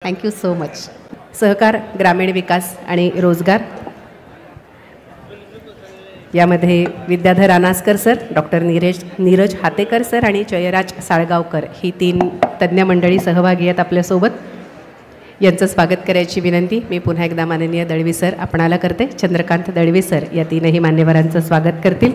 Thank you so much. सहकार, ग्रामीण विकास आणि रोजगार यामध्ये Vidyadhar Anaskar sir, doctor Neeraj Hatekar sir आणि जयराज साळगावकर ही 3 तज्ज्ञ मंडळी सहभागी आहेत आपल्यासोबत. यांचं स्वागत करायची विनंती मी पुन्हा एकदा माननीय दळवी सर आपणाला करते. चंद्रकांत दळवी सर या 3ही मान्यवरांचं स्वागत करतील.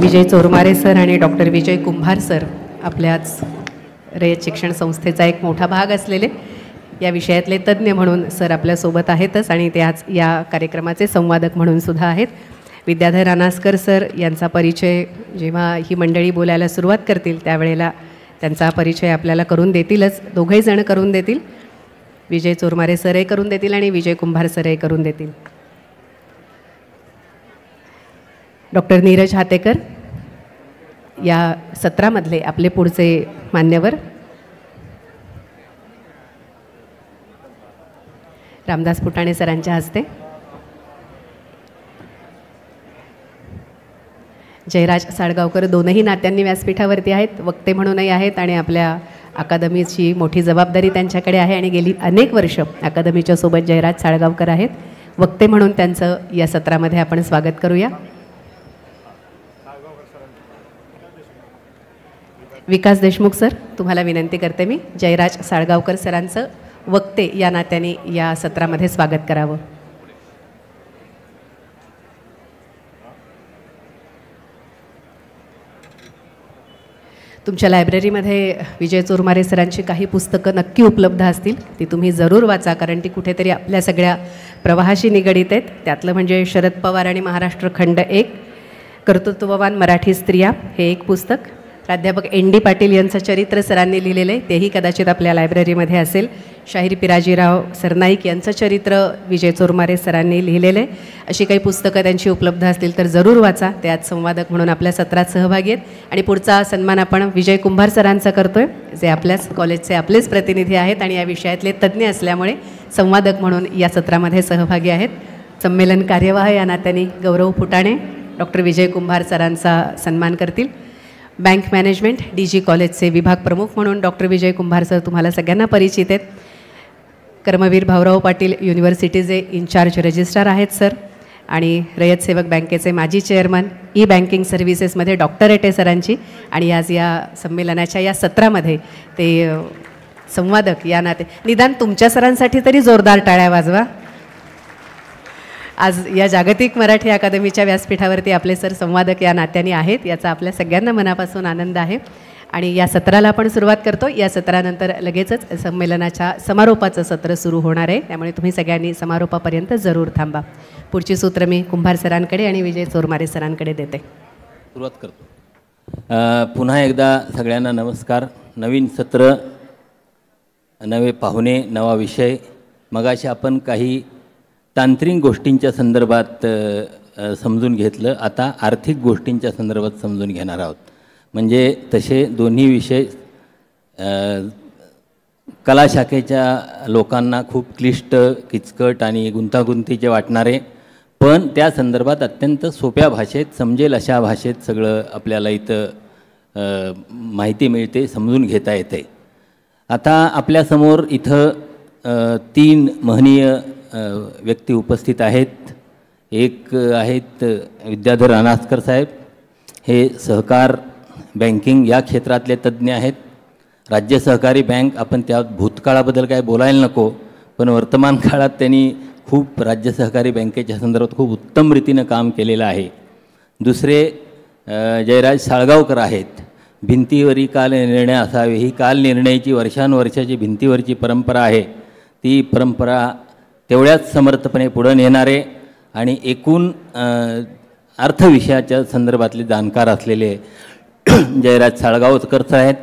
विजय चोरमारे सर आणि डॉक्टर विजय कुंभार सर आपल्याच रयत शिक्षण संस्थेचा एक मोठा भाग असलेले या विषयातले तज्ज्ञ म्हणून सर आपल्यासोबत आहेतच आणि ते आज या कार्यक्रमाचे संवादक म्हणून सुद्धा आहेत. विद्याधर अनासकर सर यांचा परिचय जेव्हा ही मंडळी बोलायला सुरुवात करतील त्यावेळेला त्यांचा परिचय आपल्याला करून देतीलच. दोघंही जण करून देतील. विजय चोरमारे सरही करून देतील आणि विजय कुंभार सरही करून देतील. डॉक्टर नीरज हातेकर या सत्रामधले आपले पुढचे मान्यवर. रामदास फुटाणे सरांच्या हस्ते. जयराज साळगावकर दोनही नात्यांनी व्यासपीठावरती आहेत, वक्ते म्हणूनही आहेत आणि आपल्या अकादमीची मोठी जबाबदारी त्यांच्याकडे आहे आणि गेली अनेक वर्ष अकादमीच्या सोबत जयराज साळगावकर आहेत. वक्ते म्हणून त्यांचं या सत्रामध्ये आपण स्वागत करूया. विकास देशमुख सर तुम्हाला विनंती करते मी जयराज साळगावकर सरांचं वक्ते या नात्याने या सत्रामध्ये स्वागत करावं. तुमच्या लायब्ररीमध्ये विजय चोरमारे सरांची काही पुस्तकं नक्की उपलब्ध असतील. ती तुम्ही जरूर वाचा कारण ती कुठेतरी आपल्या सगळ्या प्रवाहाशी निगडीत आहेत. त्यातलं म्हणजे शरद पवार आणि महाराष्ट्र खंड 1, कर्तृत्ववान मराठी स्त्रिया हे एक पुस्तक. प्राध्यापक ND पाटील यांचं चरित्र सरांनी लिहिलेलं आहे, तेही कदाचित आपल्या लायब्ररीमध्ये असेल. शाहीर पिराजीराव सरनाईक यांचं चरित्र विजय चोरमारे सरांनी लिहिलेलं आहे. अशी काही पुस्तकं त्यांची उपलब्ध असतील तर जरूर वाचा. ते आज संवादक म्हणून आपल्या सत्रात सहभागी आहेत. आणि पुढचा सन्मान आपण विजय कुंभार सरांचा करतो आहे, जे आपल्याच कॉलेजचे आपलेच प्रतिनिधी आहेत आणि या विषयातले तज्ज्ञ असल्यामुळे संवादक म्हणून या सत्रामध्ये सहभागी आहेत. संमेलन कार्यवाह या नात्याने गौरव फुटाणे डॉक्टर विजय कुंभार सरांचा सन्मान करतील. बँक मॅनेजमेंट DG कॉलेजचे विभाग प्रमुख म्हणून डॉक्टर विजय कुंभार सर तुम्हाला सगळ्यांना परिचित आहेत. कर्मवीर भाऊराव पाटील युनिव्हर्सिटीचे इन्चार्ज रजिस्ट्रार आहेत सर आणि रयत सेवक बँकेचे माजी चेअरमन. बँकिंग सर्व्हिसेसमध्ये डॉक्टरेट आहे सरांची आणि आज या संमेलनाच्या या सत्रामध्ये ते संवादक या नाते. निदान तुमच्या सरांसाठी तरी जोरदार टाळ्या वाजवा. आज या जागतिक मराठी अकादमीच्या व्यासपीठावरती आपले सर संवादक या नात्याने आहेत, याचा आपल्या सगळ्यांना मनापासून आनंद आहे. आणि या सत्राला आपण सुरुवात करतो. या सत्रानंतर लगेचच संमेलनाच्या समारोपाचं सत्र सुरू होणार आहे, त्यामुळे तुम्ही सगळ्यांनी समारोपापर्यंत जरूर थांबा. पुढची सूत्र मी कुंभार सरांकडे आणि विजय चोरमारे सरांकडे देते. सुरुवात करतो. पुन्हा एकदा सगळ्यांना नमस्कार. नवीन सत्र, नवे पाहुणे, नवा विषय. मगाशी आपण काही तांत्रिक गोष्टींच्या संदर्भात समजून घेतलं, आता आर्थिक गोष्टींच्या संदर्भात समजून घेणार आहोत. म्हणजे तसे दोन्ही विषय कला शाखेच्या लोकांना खूप क्लिष्ट, किचकट आणि गुंतागुंतीचे वाटणारे, पण त्या संदर्भात अत्यंत सोप्या भाषेत समजेल अशा भाषेत सगळं आपल्याला इथं माहिती मिळते, समजून घेता येते. आता आपल्यासमोर इथं 3 महनीय व्यक्ती उपस्थित आहेत. एक आहेत विद्याधर अनासकर साहेब, हे सहकार बँकिंग या क्षेत्रातले तज्ज्ञ आहेत. राज्य सहकारी बँक, आपण त्या भूतकाळाबद्दल काय बोलायला नको, पण वर्तमान काळात त्यांनी खूप राज्य सहकारी बँकेच्या संदर्भात खूप उत्तम रीतीनं काम केलेलं आहे. दुसरे जयराज साळगावकर आहेत. भिंतीवरी काल निर्णय असावे, ही काल निर्णयाची वर्षानुवर्षाची भिंतीवरची परंपरा आहे. ती परंपरा तेवढ्याच समर्थपणे पुढे नेणारे आणि एकूण अर्थविषयाच्या संदर्भातले जाणकार असलेले जयराज साळगावकर आहेत.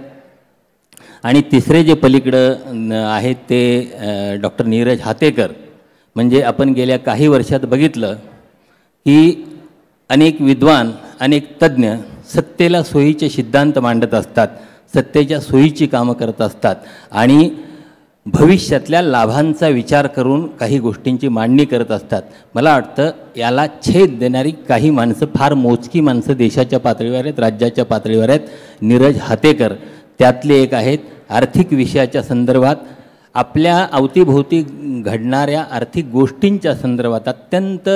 आणि तिसरे जे पलीकडं आहेत ते डॉक्टर नीरज हातेकर. म्हणजे आपण गेल्या काही वर्षात बघितलं की अनेक विद्वान, अनेक तज्ज्ञ सत्तेला सोयीचे सिद्धांत मांडत असतात, सत्तेच्या सोयीची कामं करत असतात आणि भविष्यातल्या लाभांचा विचार करून काही गोष्टींची मांडणी करत असतात. मला वाटतं याला छेद देणारी काही माणसं, फार मोजकी माणसं देशाच्या पातळीवर आहेत, राज्याच्या पातळीवर आहेत. नीरज हातेकर त्यातले एक आहेत. आर्थिक विषयाच्या संदर्भात, आपल्या अवतीभोवती घडणाऱ्या आर्थिक गोष्टींच्या संदर्भात अत्यंत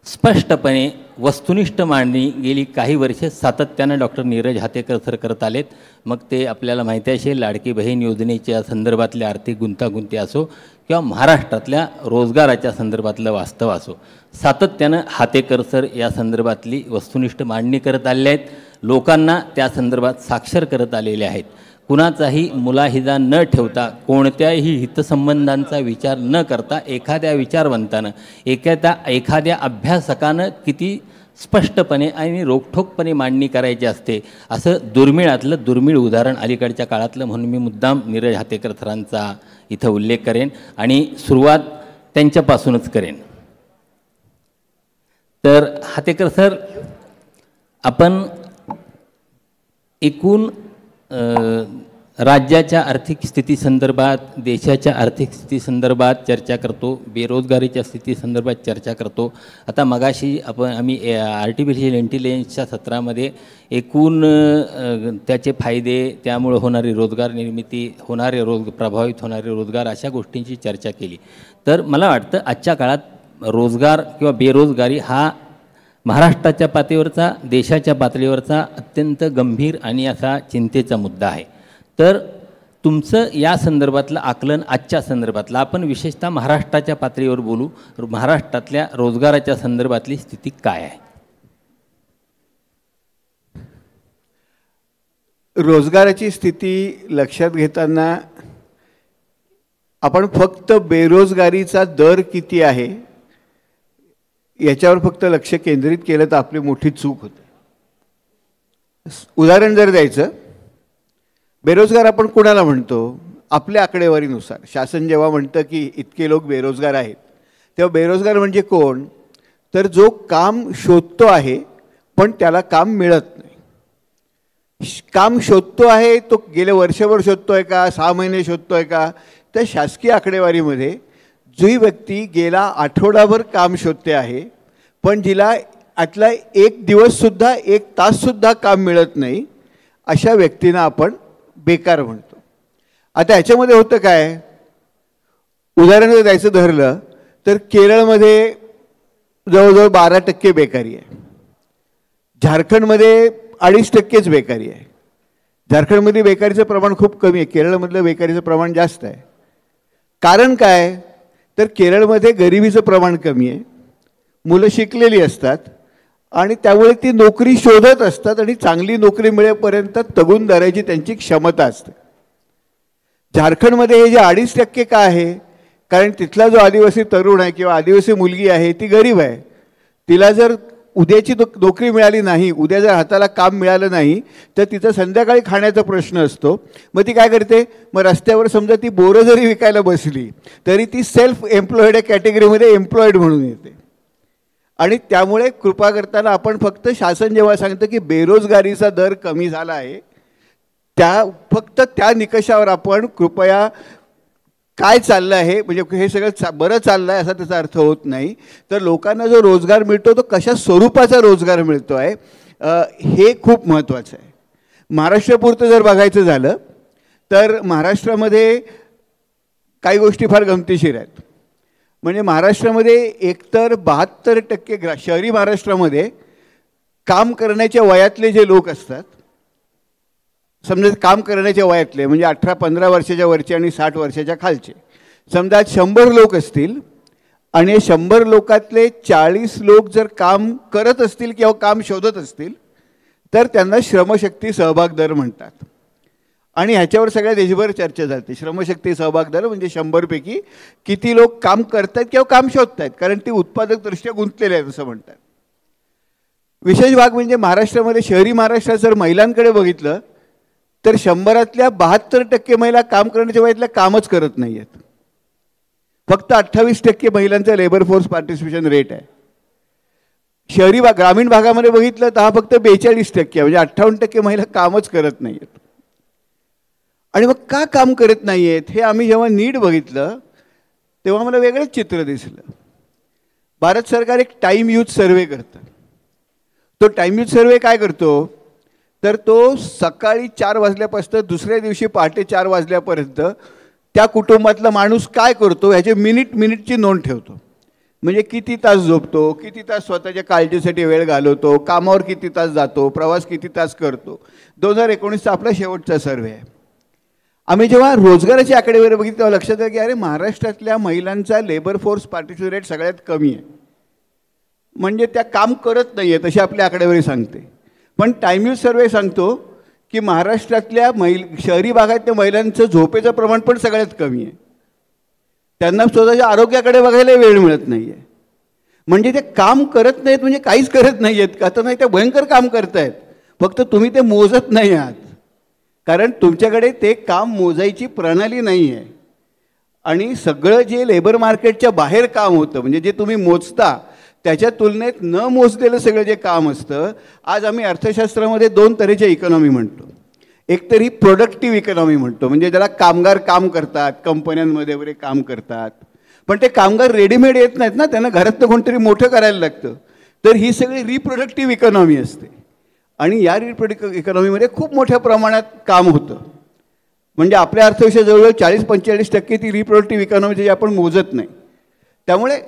स्पष्टपणे वस्तुनिष्ठ मांडणी गेली काही वर्षे सातत्यानं डॉक्टर नीरज हातेकर सर करत आलेत. मग ते आपल्याला माहिती असेल, लाडकी बहीण योजनेच्या संदर्भातल्या आर्थिक गुंतागुंती असो किंवा महाराष्ट्रातल्या रोजगाराच्या संदर्भातलं वास्तव असो, सातत्यानं हातेकर सर या संदर्भातली वस्तुनिष्ठ मांडणी करत आलेले आहेत. लोकांना त्या संदर्भात साक्षर करत आलेले आहेत. कुणाचाही मुलाहिजा न ठेवता, कोणत्याही हितसंबंधांचा विचार न करता एखाद्या विचारवंतानं, एखाद्या अभ्यासकानं किती स्पष्टपणे आणि रोखठोकपणे मांडणी करायची असते, असं दुर्मिळातलं दुर्मिळ उदाहरण अलीकडच्या काळातलं, म्हणून मी मुद्दाम नीरज हातेकर सरांचा इथं उल्लेख करेन आणि सुरुवात त्यांच्यापासूनच करेन. तर हातेकर सर, आपण एकूण राज्याच्या आर्थिक स्थितीसंदर्भात, देशाच्या आर्थिक स्थितीसंदर्भात चर्चा करतो, बेरोजगारीच्या स्थितीसंदर्भात चर्चा करतो. आता मगाशी आम्ही आर्टिफिशियल इंटेलिजन्सच्या सत्रामध्ये एकूण त्याचे फायदे, त्यामुळे होणारी रोजगार निर्मिती, प्रभावित होणारे रोजगार, अशा गोष्टींची चर्चा केली. तर मला वाटतं आजच्या काळात रोजगार किंवा बेरोजगारी हा महाराष्ट्राच्या पातळीवरचा, देशाच्या पातळीवरचा अत्यंत गंभीर आणि असा चिंतेचा मुद्दा आहे. तर तुमचं या संदर्भातलं आकलन, आजच्या संदर्भातलं, आपण विशेषतः महाराष्ट्राच्या पातळीवर बोलू, महाराष्ट्रातल्या रोजगाराच्या संदर्भातली स्थिती काय आहे? रोजगाराची स्थिती लक्षात घेताना आपण फक्त बेरोजगारीचा दर किती आहे याच्यावर फक्त लक्ष केंद्रित केलं तर आपली मोठी चूक होते. उदाहरण जर द्यायचं, बेरोजगार आपण कुणाला म्हणतो? आपल्या आकडेवारीनुसार शासन जेव्हा म्हणतं की इतके लोक बेरोजगार आहेत, तेव्हा बेरोजगार म्हणजे कोण? तर जो काम शोधतो आहे पण त्याला काम मिळत नाही. काम शोधतो आहे तो गेले वर्षभर शोधतोय का, 6 महिने शोधतोय का? तर शासकीय आकडेवारीमध्ये जी व्यक्ती गेला आठवडाभर काम शोधते आहे पण जिला आतला 1 दिवससुद्धा 1 ताससुद्धा काम मिळत नाही, अशा व्यक्तींना आपण बेकार म्हणतो. आता याच्यामध्ये होतं काय? उदाहरण जर द्यायचं धरलं तर केरळमध्ये जवळजवळ 12% बेकारी आहे. झारखंडमध्ये 2.5%च बेकारी आहे. झारखंडमध्ये बेकारीचं प्रमाण खूप कमी आहे, केरळमधलं बेकारीचं प्रमाण जास्त आहे. कारण काय? तर केरळमध्ये गरिबीचं प्रमाण कमी आहे, मुलं शिकलेली असतात आणि त्यामुळे ती नोकरी शोधत असतात आणि चांगली नोकरी मिळेपर्यंत तगून धरायची त्यांची क्षमता असते. झारखंडमध्ये हे जे 2.5% का आहे? कारण तिथला जो आदिवासी तरुण आहे किंवा आदिवासी मुलगी आहे ती गरीब आहे. तिला जर उद्याची नोकरी मिळाली नाही, उद्या जर हाताला काम मिळालं नाही तर तिचा संध्याकाळी खाण्याचा प्रश्न असतो. मग ती काय करते? मग रस्त्यावर समजा ती बोरं जरी विकायला बसली तरी ती सेल्फ एम्प्लॉईड कॅटेगरीमध्ये एम्प्लॉईड म्हणून येते. आणि त्यामुळे कृपा करताना आपण फक्त शासन जेव्हा सांगतं की बेरोजगारीचा दर कमी झाला आहे, फक्त त्या निकषावर आपण कृपया काय चाललं आहे, म्हणजे हे सगळं बरं चाललं आहे असा त्याचा अर्थ होत नाही. तर लोकांना जो रोजगार मिळतो तो कशा स्वरूपाचा रोजगार मिळतो आहे हे खूप महत्त्वाचं आहे. महाराष्ट्रापुरतं जर बघायचं झालं तर महाराष्ट्रामध्ये काही गोष्टी फार गमतीशीर आहेत. म्हणजे महाराष्ट्रामध्ये एकतर 72% शहरी महाराष्ट्रामध्ये काम करण्याच्या वयातले जे लोक असतात, समजा काम करण्याच्या वयातले म्हणजे 18-15 वर्षाच्या वरचे आणि 60 वर्षाच्या खालचे, समजा 100 लोक असतील आणि 100 लोकातले 40 लोक जर काम करत असतील किंवा काम शोधत असतील तर त्यांना श्रमशक्ती सहभाग दर म्हणतात. आणि ह्याच्यावर सगळ्या देशभर चर्चा झाली. श्रमशक्ती सहभाग दर म्हणजे 100 पैकी किती लोक काम करत आहेत किंवा काम शोधत आहेत, कारण ती उत्पादकदृष्ट्या गुंतलेले आहेत असं म्हणतात. विशेष भाग म्हणजे महाराष्ट्रामध्ये, शहरी महाराष्ट्रात जर महिलांकडे बघितलं तर 100तल्या 72% महिला काम करण्याच्या वयातल्या कामच करत नाही आहेत. फक्त 28% महिलांचा लेबर फोर्स पार्टिसिपेशन रेट आहे. ग्रामीण भागामध्ये बघितलं तर हा फक्त 42% म्हणजे 58% महिला कामच करत नाही आहेत. आणि मग का काम करत नाही आहेत हे आम्ही जेव्हा नीट बघितलं तेव्हा मला वेगळंच चित्र दिसलं. भारत सरकार एक टाईम यूज सर्वे करतं. तो टाईम यूज सर्वे काय करतो तर तो सकाळी 4 वाजल्यापासून दुसऱ्या दिवशी पहाटे 4 वाजल्यापर्यंत त्या कुटुंबातला माणूस काय करतो ह्याचे मिनिटची नोंद ठेवतो. म्हणजे किती तास झोपतो, किती तास स्वतःच्या काळजीसाठी वेळ घालवतो, कामावर किती तास जातो, प्रवास किती तास करतो. 2019चा आपला शेवटचा सर्वे आहे. आम्ही जेव्हा रोजगाराची आकडेवारी बघितली तेव्हा लक्षात आलं की अरे महाराष्ट्रातल्या महिलांचा लेबर फोर्स पार्टिसिपेशन रेट सगळ्यात कमी आहे. म्हणजे त्या काम करत नाही आहेत अशी आपली आकडेवारी सांगते. पण टाईम यूज सर्वे सांगतो की महाराष्ट्रातल्या शहरी भागातल्या महिलांचं झोपेचं प्रमाण पण सगळ्यात कमी आहे. त्यांना स्वतःच्या आरोग्याकडे बघायला वेळ मिळत नाही आहे. म्हणजे ते काम करत नाहीत म्हणजे काहीच करत नाही आहेत का तर नाही, ते भयंकर काम करत आहेत. फक्त तुम्ही ते मोजत नाही आहात कारण तुमच्याकडे ते काम मोजायची प्रणाली नाही आहे. आणि सगळं जे लेबर मार्केटच्या बाहेर काम होतं म्हणजे जे तुम्ही मोजता त्याच्या तुलनेत न मोजलेलं सगळं जे काम असतं. आज आम्ही अर्थशास्त्रामध्ये 2 तऱ्हेच्या इकॉनॉमी म्हणतो. एक तर ही प्रोडक्टिव्ह इकॉनॉमी म्हणतो म्हणजे ज्याला कामगार काम करतात, कंपन्यांमध्ये वगैरे काम करतात, पण ते कामगार रेडीमेड येत नाहीत ना, त्यांना घरातनं कोणतरी मोठं करायला लागतं. तर ही सगळी रिप्रोडक्टिव्ह इकॉनॉमी असते. आणि या रिप्रोडक्टिव्ह इकॉनॉमीमध्ये खूप मोठ्या प्रमाणात काम होतं. म्हणजे आपल्या अर्थव्यवस्थेत जवळजवळ 40-45% ती रिप्रोडक्टिव्ह इकॉनॉमी जी आपण मोजत नाही. त्यामुळे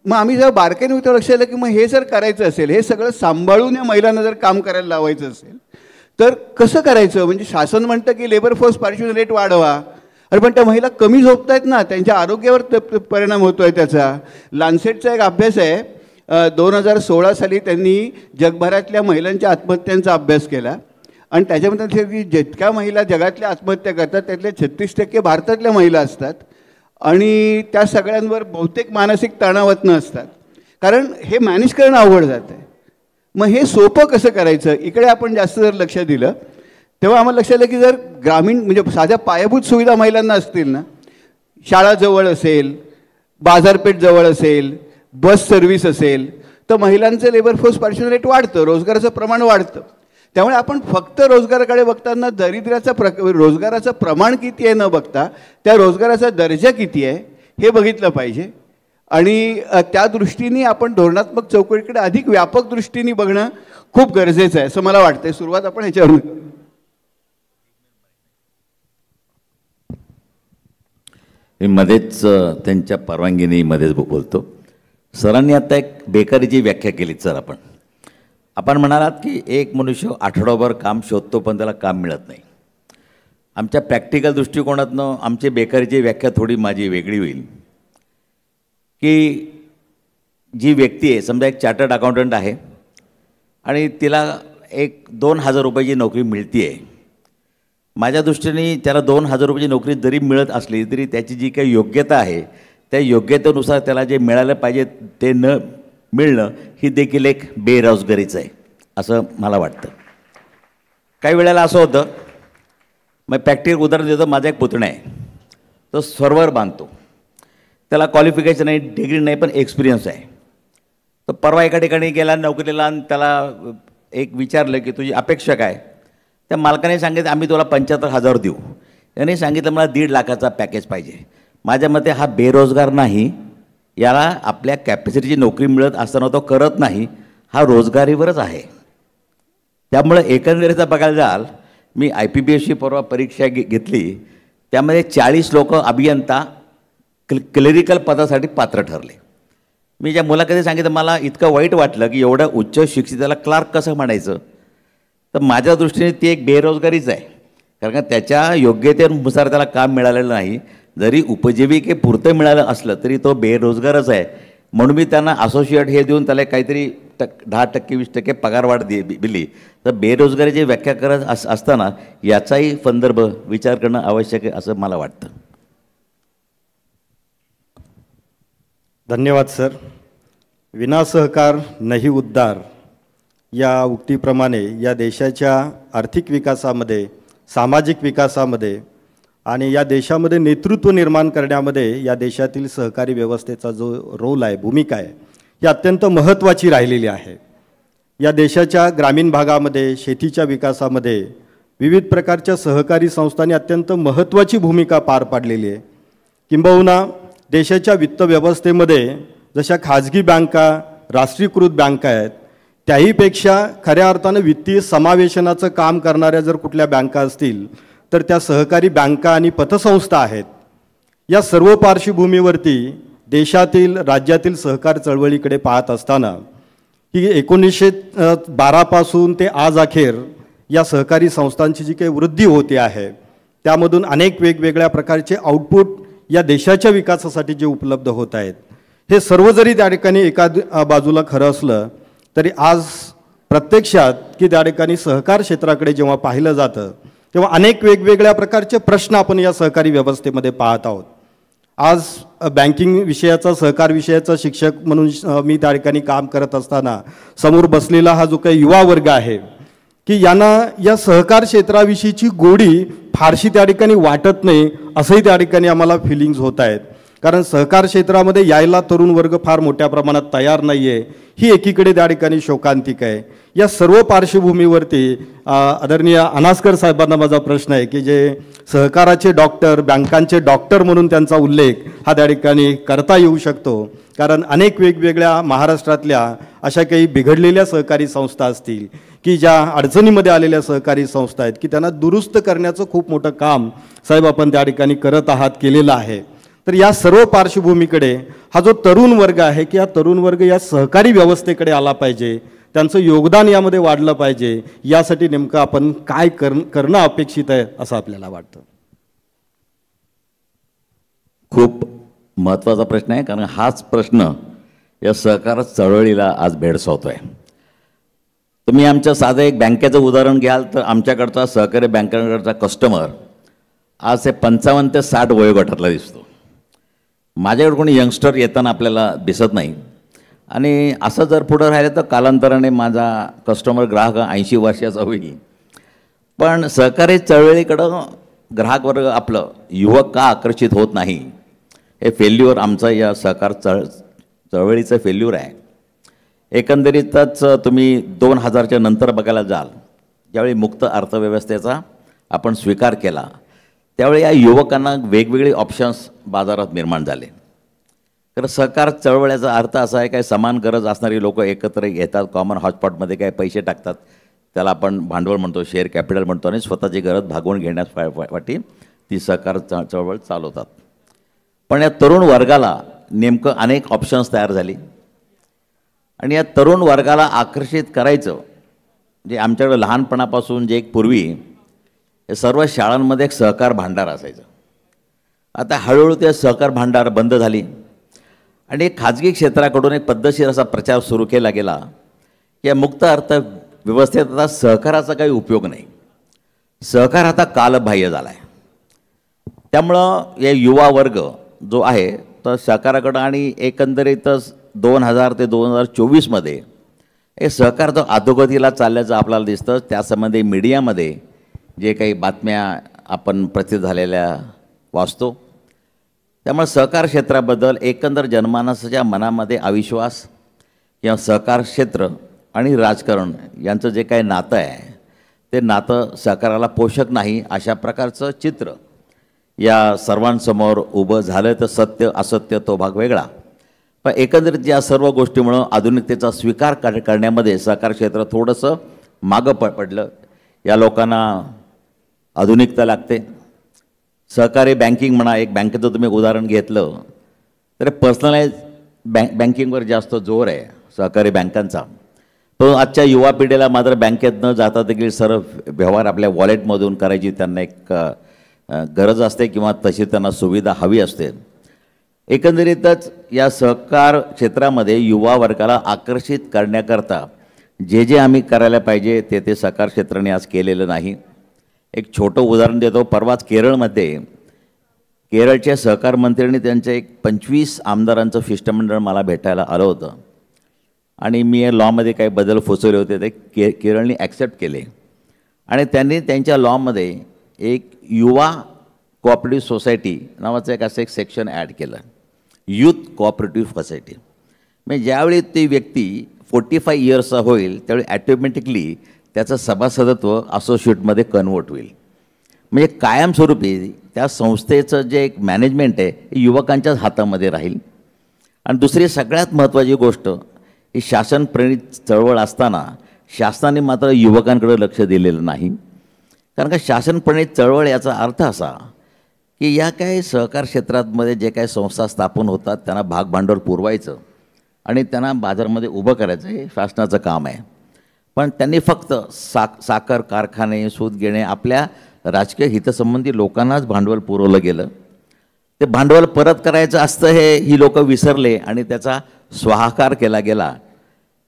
मग आम्ही जेव्हा बारकाईने होतो लक्षात आलं की मग हे जर करायचं असेल, हे सगळं सांभाळून या महिलांना जर काम करायला लावायचं असेल तर कसं करायचं. म्हणजे शासन म्हणतं की लेबर फोर्स पार्टिसिपेशन रेट वाढवा, अरे पण त्या महिला कमी झोपत आहेत ना, त्यांच्या आरोग्यावर परिणाम होतो आहे त्याचा. लान्सेटचा एक अभ्यास आहे 2016 साली त्यांनी जगभरातल्या महिलांच्या आत्महत्यांचा अभ्यास केला आणि त्याच्यामध्ये जितक्या महिला जगातल्या आत्महत्या करतात त्यातल्या 36% भारतातल्या महिला असतात. आणि त्या सगळ्यांवर बहुतेक मानसिक तणावातनं असतात कारण हे मॅनेज करणं अवघड जातं आहे. मग हे सोपं कसं करायचं इकडे आपण जास्त जर लक्ष दिलं तेव्हा आम्हाला लक्षात आलं की जर ग्रामीण म्हणजे साध्या पायाभूत सुविधा महिलांना असतील ना, शाळा जवळ असेल, बाजारपेठ जवळ असेल, बस सर्व्हिस असेल तर महिलांचं लेबर फोर्स पार्टिसिपेशन रेट वाढतं, रोजगाराचं प्रमाण वाढतं. त्यामुळे आपण फक्त रोजगाराकडे बघताना रोजगाराचं प्रमाण किती आहे न बघता त्या रोजगाराचा दर्जा किती आहे हे बघितलं पाहिजे. आणि त्या दृष्टीने आपण धोरणात्मक चौकटीकडे अधिक व्यापक दृष्टीने बघणं खूप गरजेचं आहे असं मला वाटतं. सुरुवात आपण ह्याच्यावरून मी मध्येच त्यांच्या परवानगीने मध्येच बोलतो. सरांनी आता एक बेकारीची व्याख्या केली. सर आपण म्हणालात की एक मनुष्य आठवडाभर काम शोधतो पण त्याला काम मिळत नाही. आमच्या प्रॅक्टिकल दृष्टिकोनातनं आमची बेकारीची व्याख्या थोडी माझी वेगळी होईल की जी व्यक्ती आहे समजा एक चार्टर्ड अकाउंटंट आहे आणि तिला एक 2,000 रुपयाची नोकरी मिळते आहे. माझ्या दृष्टीने त्याला 2,000 रुपयाची नोकरी जरी मिळत असली तरी त्याची जी काही योग्यता आहे त्या योग्यतेनुसार त्याला जे मिळालं पाहिजे ते न मिळणं ही देखील एक बेरोजगारीच आहे असं मला वाटतं. काही वेळेला असं होतं, मग प्रॅक्टिकल उदाहरण देतो. माझा एक पुतणा आहे, तो सर्व्हर बांधतो, त्याला क्वालिफिकेशन नाही, डिग्री नाही, पण एक्सपिरियन्स आहे. तो परवा एका ठिकाणी गेला नोकरीला आणि त्याला एक विचारलं की तुझी अपेक्षा काय. त्या मालकाने सांगितलं आम्ही तुला 75,000 देऊ. त्याने सांगितलं मला 1.5 लाखाचा पॅकेज पाहिजे. माझ्या मते हा बेरोजगार नाही, याला आपल्या कॅपॅसिटीची नोकरी मिळत असताना तो करत नाही, हा रोजगारीवरच आहे. त्यामुळे एकंदरीत बघायला जाल, मी IPPSची परवा परीक्षा घेतली, त्यामध्ये 40 लोक अभियंता क्लेरिकल पदासाठी पात्र ठरले. मी ज्या मुलाखतीत सांगितलं मला इतकं वाईट वाटलं की एवढ्या उच्च शिक्षिताला क्लार्क कसं म्हणायचं. तर माझ्या दृष्टीने ती एक बेरोजगारीच आहे, कारण का त्याच्या योग्यतेनुसार त्याला काम मिळालेलं नाही. जरी उपजीविकेपुरतं मिळालं असलं तरी तो बेरोजगारच आहे. म्हणून मी त्यांना असोसिएट हे देऊन त्याला काहीतरी 10% 20% पगारवाढ दिली. तर बेरोजगारीची व्याख्या करत असताना याचाही संदर्भ विचार करणं आवश्यक आहे असं मला वाटतं. धन्यवाद सर. विना सहकार नाही उद्धार या उक्तीप्रमाणे या देशाच्या आर्थिक विकासामध्ये, सामाजिक विकासामध्ये आणि या देशामध्ये नेतृत्व निर्माण करण्यामध्ये या देशातील सहकारी व्यवस्थेचा जो रोल आहे, भूमिका आहे, ही अत्यंत महत्त्वाची राहिलेली आहे. या देशाच्या ग्रामीण भागामध्ये शेतीच्या विकासामध्ये विविध प्रकारच्या सहकारी संस्थांनी अत्यंत महत्त्वाची भूमिका पार पाडलेली आहे. किंबहुना देशाच्या वित्त व्यवस्थेमध्ये जशा खाजगी बँका, राष्ट्रीयकृत बँका आहेत, त्याहीपेक्षा खऱ्या अर्थानं वित्तीय समावेशनाचं काम करणाऱ्या जर कुठल्या बँका असतील तर त्या सहकारी बँका आणि पतसंस्था आहेत. या सर्व पार्श्वभूमीवरती देशातील, राज्यातील सहकार चळवळीकडे पाहत असताना की 1912 पासून ते आज अखेर या सहकारी संस्थांची जी काही वृद्धी होते आहे, त्यामधून अनेक वेगवेगळ्या प्रकारचे आउटपुट या देशाच्या विकासासाठी जे उपलब्ध होत आहेत, हे सर्व जरी त्या ठिकाणी एका बाजूला खरं असलं तरी आज प्रत्यक्षात की त्या ठिकाणी सहकार क्षेत्राकडे जेव्हा पाहिलं जातं तेव्हा अनेक वेगवेगळ्या प्रकारचे प्रश्न आपण या सहकारी व्यवस्थेमध्ये पाहत आहोत. आज बँकिंग विषयाचा, सहकार विषयाचा शिक्षक म्हणून मी त्या ठिकाणी काम करत असताना समोर बसलेला हा जो काही युवा वर्ग आहे की यांना या सहकार क्षेत्राविषयीची गोडी फारशी त्या ठिकाणी वाटत नाही, असंही त्या ठिकाणी आम्हाला फिलिंग्स होत आहेत. कारण सहकार क्षेत्रामध्ये यायला तरुण वर्ग फार मोठ्या प्रमाणात तयार नाही आहे, ही एकीकडे त्या ठिकाणी शोकांतिक आहे. या सर्व पार्श्वभूमीवरती आदरणीय अनासकर साहेबांना माझा प्रश्न आहे की जे सहकाराचे डॉक्टर, बँकांचे डॉक्टर म्हणून त्यांचा उल्लेख हा त्या ठिकाणी करता येऊ शकतो. कारण अनेक वेगवेगळ्या महाराष्ट्रातल्या अशा काही बिघडलेल्या सहकारी संस्था असतील की ज्या अडचणीमध्ये आलेल्या सहकारी संस्था आहेत की त्यांना दुरुस्त करण्याचं खूप मोठं काम साहेब आपण त्या ठिकाणी करत आहात, केलेलं आहे. तर या सर्व पार्श्वभूमीकडे हा जो तरुण वर्ग आहे की हा तरुण वर्ग या सहकारी व्यवस्थेकडे आला पाहिजे, त्यांचं योगदान यामध्ये वाढलं पाहिजे, यासाठी नेमकं आपण काय करणं अपेक्षित आहे असं आपल्याला वाटतं? खूप महत्त्वाचा प्रश्न आहे, कारण हाच प्रश्न या सहकार चळवळीला आज भेडसावतोय. तुम्ही आमच्या साधं एक बँकेचं उदाहरण घ्याल तर आमच्याकडचा सहकारी बँकांकडचा कस्टमर आज हे 55 ते 60 वयोगटातला दिसतो. माझ्याकडे कोणी यंगस्टर येताना आपल्याला दिसत नाही. आणि असं जर पुढं राहिलं तर कालांतराने माझा कस्टमर ग्राहक 80 वर्षाचा होईल. पण सहकारी चळवळीकडं ग्राहक वर्ग आपलं युवक का आकर्षित होत नाही, हे फेल्युअर आमचं या सहकार चळवळीचं फेल्युअर आहे. एकंदरीतच तुम्ही 2000च्या नंतर बघायला जाल, ज्यावेळी मुक्त अर्थव्यवस्थेचा आपण स्वीकार केला त्यावेळी या युवकांना वेगवेगळे ऑप्शन्स बाजारात निर्माण झाले. तर सहकार चळवळीचा अर्थ असा आहे काय, समान गरज असणारी लोक एकत्र येतात, कॉमन हॉटस्पॉटमध्ये काय पैसे टाकतात, त्याला आपण भांडवल म्हणतो, शेअर कॅपिटल म्हणतो, आणि स्वतःची गरज भागवून घेण्यासाठी ती सहकार चळवळ चालवतात. पण या तरुण वर्गाला नेमकं अनेक ऑप्शन्स तयार झाली आणि या तरुण वर्गाला आकर्षित करायचं जे आमच्याकडे लहानपणापासून जे एक पूर्वी हे सर्व शाळांमध्ये एक सहकार भांडार असायचं. आता हळूहळू ते सहकार भांडार बंद झाली आणि एक खाजगी क्षेत्राकडून एक पद्धतशीर असा प्रचार सुरू केला गेला की या मुक्त अर्थव्यवस्थेत आता सहकाराचा काही उपयोग नाही, सहकार आता कालबाह्य झाला आहे. त्यामुळं या युवा वर्ग जो आहे तर सहकाराकडं, आणि एकंदरीतच 2000 ते 2024मध्ये हे सहकार जो अधोगतीला चालल्याचं आपल्याला दिसतं. त्यासंबंधी मीडियामध्ये जे काही बातम्या आपण प्रसिद्ध झालेल्या वाचतो, त्यामुळे सहकार क्षेत्राबद्दल एकंदर जनमानसाच्या मनामध्ये अविश्वास किंवा सहकार क्षेत्र आणि राजकारण यांचं जे काही नातं आहे ते नातं सहकाराला पोषक नाही, अशा प्रकारचं चित्र या सर्वांसमोर उभं झालं. तर सत्य असत्य तो भाग वेगळा, पण एकंदरीत या सर्व गोष्टीमुळं आधुनिकतेचा स्वीकार करण्यामध्ये सहकार क्षेत्र थोडंसं मागं पडलं. या लोकांना आधुनिकता लागते. सहकारी बँकिंग म्हणा, एक बँकेचं तुम्ही उदाहरण घेतलं तर पर्सनलाइज बँकिंगवर जास्त जोर आहे सहकारी बँकांचा. तो आजच्या युवा पिढीला मात्र बँकेत न जाता देखील सर्व व्यवहार आपल्या वॉलेटमधून करायची त्यांना एक गरज असते किंवा तशी त्यांना सुविधा हवी असते. एकंदरीतच या सहकार क्षेत्रामध्ये युवा वर्गाला आकर्षित करण्याकरता जे जे आम्ही करायला पाहिजे ते सहकार क्षेत्राने आज केलेलं नाही. एक छोटं उदाहरण देतो. परवाच केरळमध्ये केरळच्या सहकार मंत्र्यांनी त्यांचं एक 25 आमदारांचं शिष्टमंडळ मला भेटायला आलं होतं आणि मी या लॉमध्ये काही बदल सुचवले होते ते केरळने ॲक्सेप्ट केले आणि त्यांनी त्यांच्या लॉमध्ये एक युवा कोऑपरेटिव्ह सोसायटी नावाचं एक सेक्शन ॲड केलं, यूथ कोऑपरेटिव्ह सोसायटी. म्हणजे ज्यावेळी ती व्यक्ती 45 इयर्सचा होईल त्यावेळी ॲटोमॅटिकली त्याचं सभासदत्व असोसिएटमध्ये कन्वर्ट होईल. म्हणजे कायमस्वरूपी त्या संस्थेचं जे एक मॅनेजमेंट आहे हे युवकांच्याच हातामध्ये राहील. आणि दुसरी सगळ्यात महत्त्वाची गोष्ट ही शासन प्रणित चळवळ असताना शासनाने मात्र युवकांकडे लक्ष दिलेलं नाही. कारण का शासन प्रणित चळवळ याचा अर्थ असा की या काही सहकार क्षेत्रामध्ये जे काही संस्था स्थापन होतात त्यांना भागभांडवल पुरवायचं आणि त्यांना बाजारामध्ये उभं करायचं हे शासनाचं काम आहे. पण त्यांनी फक्त साखर कारखाने सूत घेणे आपल्या राजकीय हितसंबंधी लोकांनाच भांडवल पुरवलं गेलं. ते भांडवल परत करायचं असतं हे ही लोक विसरले आणि त्याचा स्वाहाकार केला गेला.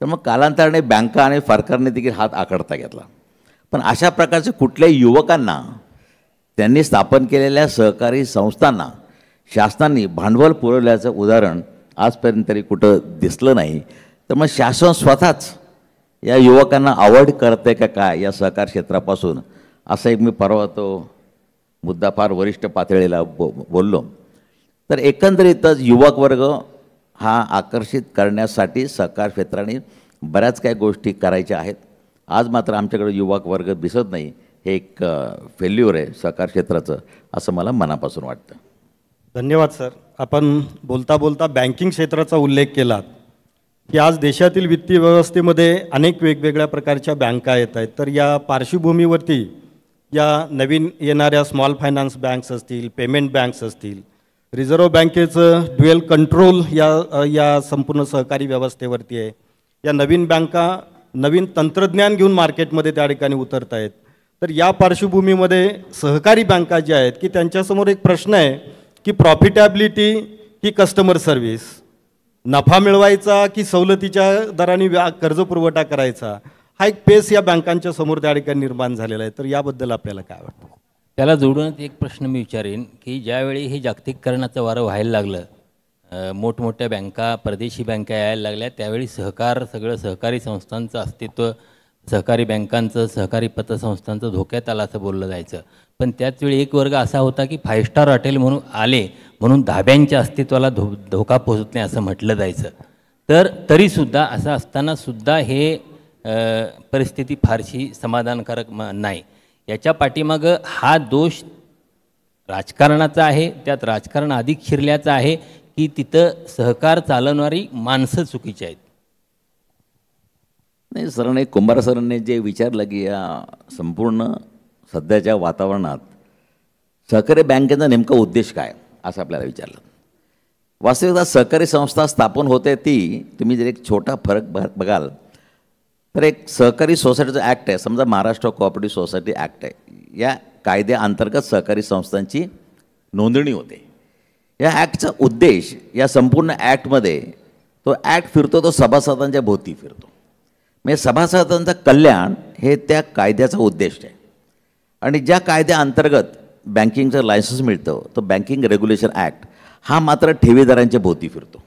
तर मग कालांतराने बँका आणि सरकारने देखील हात आखडता घेतला. पण अशा प्रकारचे कुठल्याही युवकांना त्यांनी स्थापन केलेल्या सहकारी संस्थांना शासनाने भांडवल पुरवल्याचं उदाहरण आजपर्यंत तरी कुठं दिसलं नाही. तर मग शासन स्वतःच या युवकांना अवॉइड करते का काय या सहकार क्षेत्रापासून, असं एक मी परवा तो मुद्दा फार वरिष्ठ पातळीला बोललो. तर एकंदरीतच युवक वर्ग हा आकर्षित करण्यासाठी सहकार क्षेत्राने बऱ्याच काही गोष्टी करायच्या आहेत. आज मात्र आमच्याकडे युवक वर्ग दिसत नाही. हे एक फेल्युअर आहे सहकार क्षेत्राचं, असं मला मनापासून वाटतं. धन्यवाद सर. आपण बोलता बोलता बँकिंग क्षेत्राचा उल्लेख केला की आज देशातील वित्तीय व्यवस्थेमध्ये अनेक वेगवेगळ्या प्रकारच्या बँका येत आहेत. तर या पार्श्वभूमीवरती या नवीन येणाऱ्या स्मॉल फायनान्स बँक्स असतील, पेमेंट बँक्स असतील, रिझर्व्ह बँकेचं ड्युएल कंट्रोल या संपूर्ण सहकारी व्यवस्थेवरती आहे. या नवीन बँका नवीन तंत्रज्ञान घेऊन मार्केटमध्ये त्या ठिकाणी उतरत आहेत. तर या पार्श्वभूमीमध्ये सहकारी बँका ज्या आहेत की त्यांच्यासमोर एक प्रश्न आहे की प्रॉफिटॅबिलिटी की कस्टमर सर्व्हिस, नफा मिळवायचा की सवलतीच्या दराने कर्ज पुरवठा करायचा, हा एक पेस या बँकांच्या समोर त्या ठिकाणी निर्माण झालेला आहे. तर याबद्दल आपल्याला काय वाटतं? त्याला जोडूनच एक प्रश्न मी विचारेन की ज्यावेळी हे जागतिकीकरणाचं वारं व्हायला लागलं, मोठमोठ्या बँका परदेशी बँका यायला लागल्या, त्यावेळी सगळं सहकारी संस्थांचं अस्तित्व, सहकारी बँकांचं, सहकारी पतसंस्थांचं धोक्यात आलं असं बोललं जायचं. पण त्याचवेळी एक वर्ग असा होता की 5 स्टार हॉटेल म्हणून आले म्हणून धाब्यांच्या अस्तित्वाला धोका पोहोचत नाही असं म्हटलं जायचं. तर तरीसुद्धा असं असतानासुद्धा हे परिस्थिती फारशी समाधानकारक नाही. याच्या पाठीमागं हा दोष राजकारणाचा आहे, त्यात राजकारण अधिक शिरल्याचं आहे की तिथं सहकार चालवणारी माणसं चुकीची आहेत. नाही, सरांनी कुंभार सरांनी जे विचारलं की या संपूर्ण सध्याच्या वातावरणात सहकारी बँकेचा नेमका उद्देश काय असं आपल्याला विचारलं. वास्तविकता सहकारी संस्था स्थापन होते ती, तुम्ही जर एक छोटा फरक बघाल तर एक सहकारी सोसायटीचं ॲक्ट आहे, समजा महाराष्ट्र कोऑपरेटिव्ह सोसायटी ॲक्ट आहे, या कायद्याअंतर्गत सहकारी संस्थांची नोंदणी होते. या ॲक्टचा उद्देश या संपूर्ण ॲक्टमध्ये तो ॲक्ट फिरतो तो सभासदांच्या भोवती फिरतो. म्हणजे सभासदांचं कल्याण हे त्या कायद्याचा उद्देश आहे. आणि ज्या कायद्याअंतर्गत बँकिंगचं लायसन्स मिळतं तो बँकिंग रेग्युलेशन ॲक्ट हा मात्र ठेवीदारांच्या भोवती फिरतो.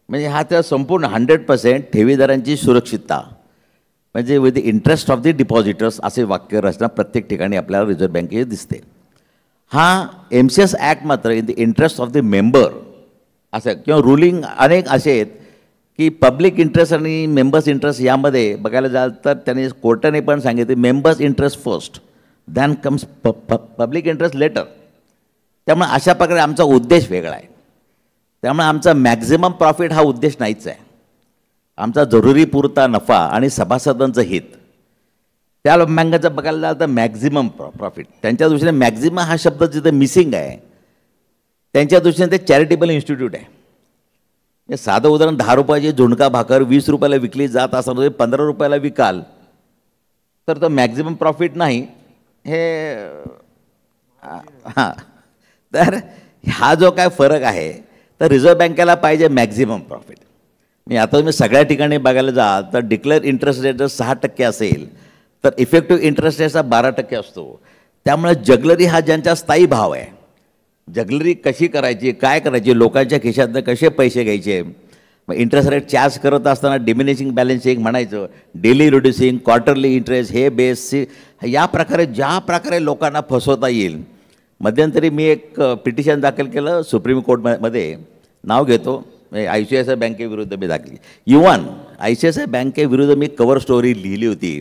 म्हणजे हा त्या संपूर्ण 100% ठेवीदारांची सुरक्षितता, म्हणजे with the interest of the depositors असे वाक्य रचना प्रत्येक ठिकाणी आपल्याला रिझर्व्ह बँकेत दिसते. हा MCS ॲक्ट मात्र in the interest of the member असं, किंवा रुलिंग अनेक असे आहेत की पब्लिक इंटरेस्ट आणि मेंबर्स इंटरेस्ट यामध्ये बघायला जाल तर त्यांनी कोर्टाने पण सांगितले members interest first than comes public interest later. त्यामुळे अशा प्रकारे आमचा उद्देश वेगळा आहे. त्यामुळे आमचा मॅक्झिमम प्रॉफिट हा उद्देश नाहीच आहे. आमचा जरुरी पुरता नफा आणि सभासदांचं हित, त्या बँकाचं बघायला जाल तर मॅक्झिमम प्रॉफिट, त्यांच्या दृष्टीने मॅक्झिमम हा शब्द जिथं मिसिंग आहे त्यांच्या दृष्टीने ते चॅरिटेबल इन्स्टिट्यूट आहे. हे साधं उदाहरण 10 रुपयाची झुणका भाकर 20 रुपयाला विकली जात असताना 15 रुपयाला विकाल तर तो मॅक्झिमम प्रॉफिट नाही. हे हां, तर हा जो काय फरक आहे तर रिझर्व्ह बँकेला पाहिजे मॅक्झिमम प्रॉफिट. मी आता तुम्ही सगळ्या ठिकाणी बघायला जाल तर डिक्लेअर इंटरेस्ट रेट जर 6% असेल तर इफेक्टिव्ह इंटरेस्ट रेट हा 12% असतो. त्यामुळे जगलरी हा ज्यांचा स्थायी भाव आहे, जगलरी कशी करायची, काय करायची, लोकांच्या खिशातनं कसे पैसे घ्यायचे, मग इंटरेस्ट रेट चार्ज करत असताना डिमिनिशिंग बॅलन्सिंग म्हणायचं, डेली रिड्युसिंग, क्वार्टरली इंटरेस्ट, हे बेस सी, या प्रकारे ज्या प्रकारे लोकांना फसवता येईल. मध्यंतरी मी एक पिटिशन दाखल केलं सुप्रीम कोर्टमध्ये, नाव घेतो ICICI बँकेविरुद्ध मी दाखल, इव्हन ICICI बँकेविरुद्ध मी कवर स्टोरी लिहिली होती.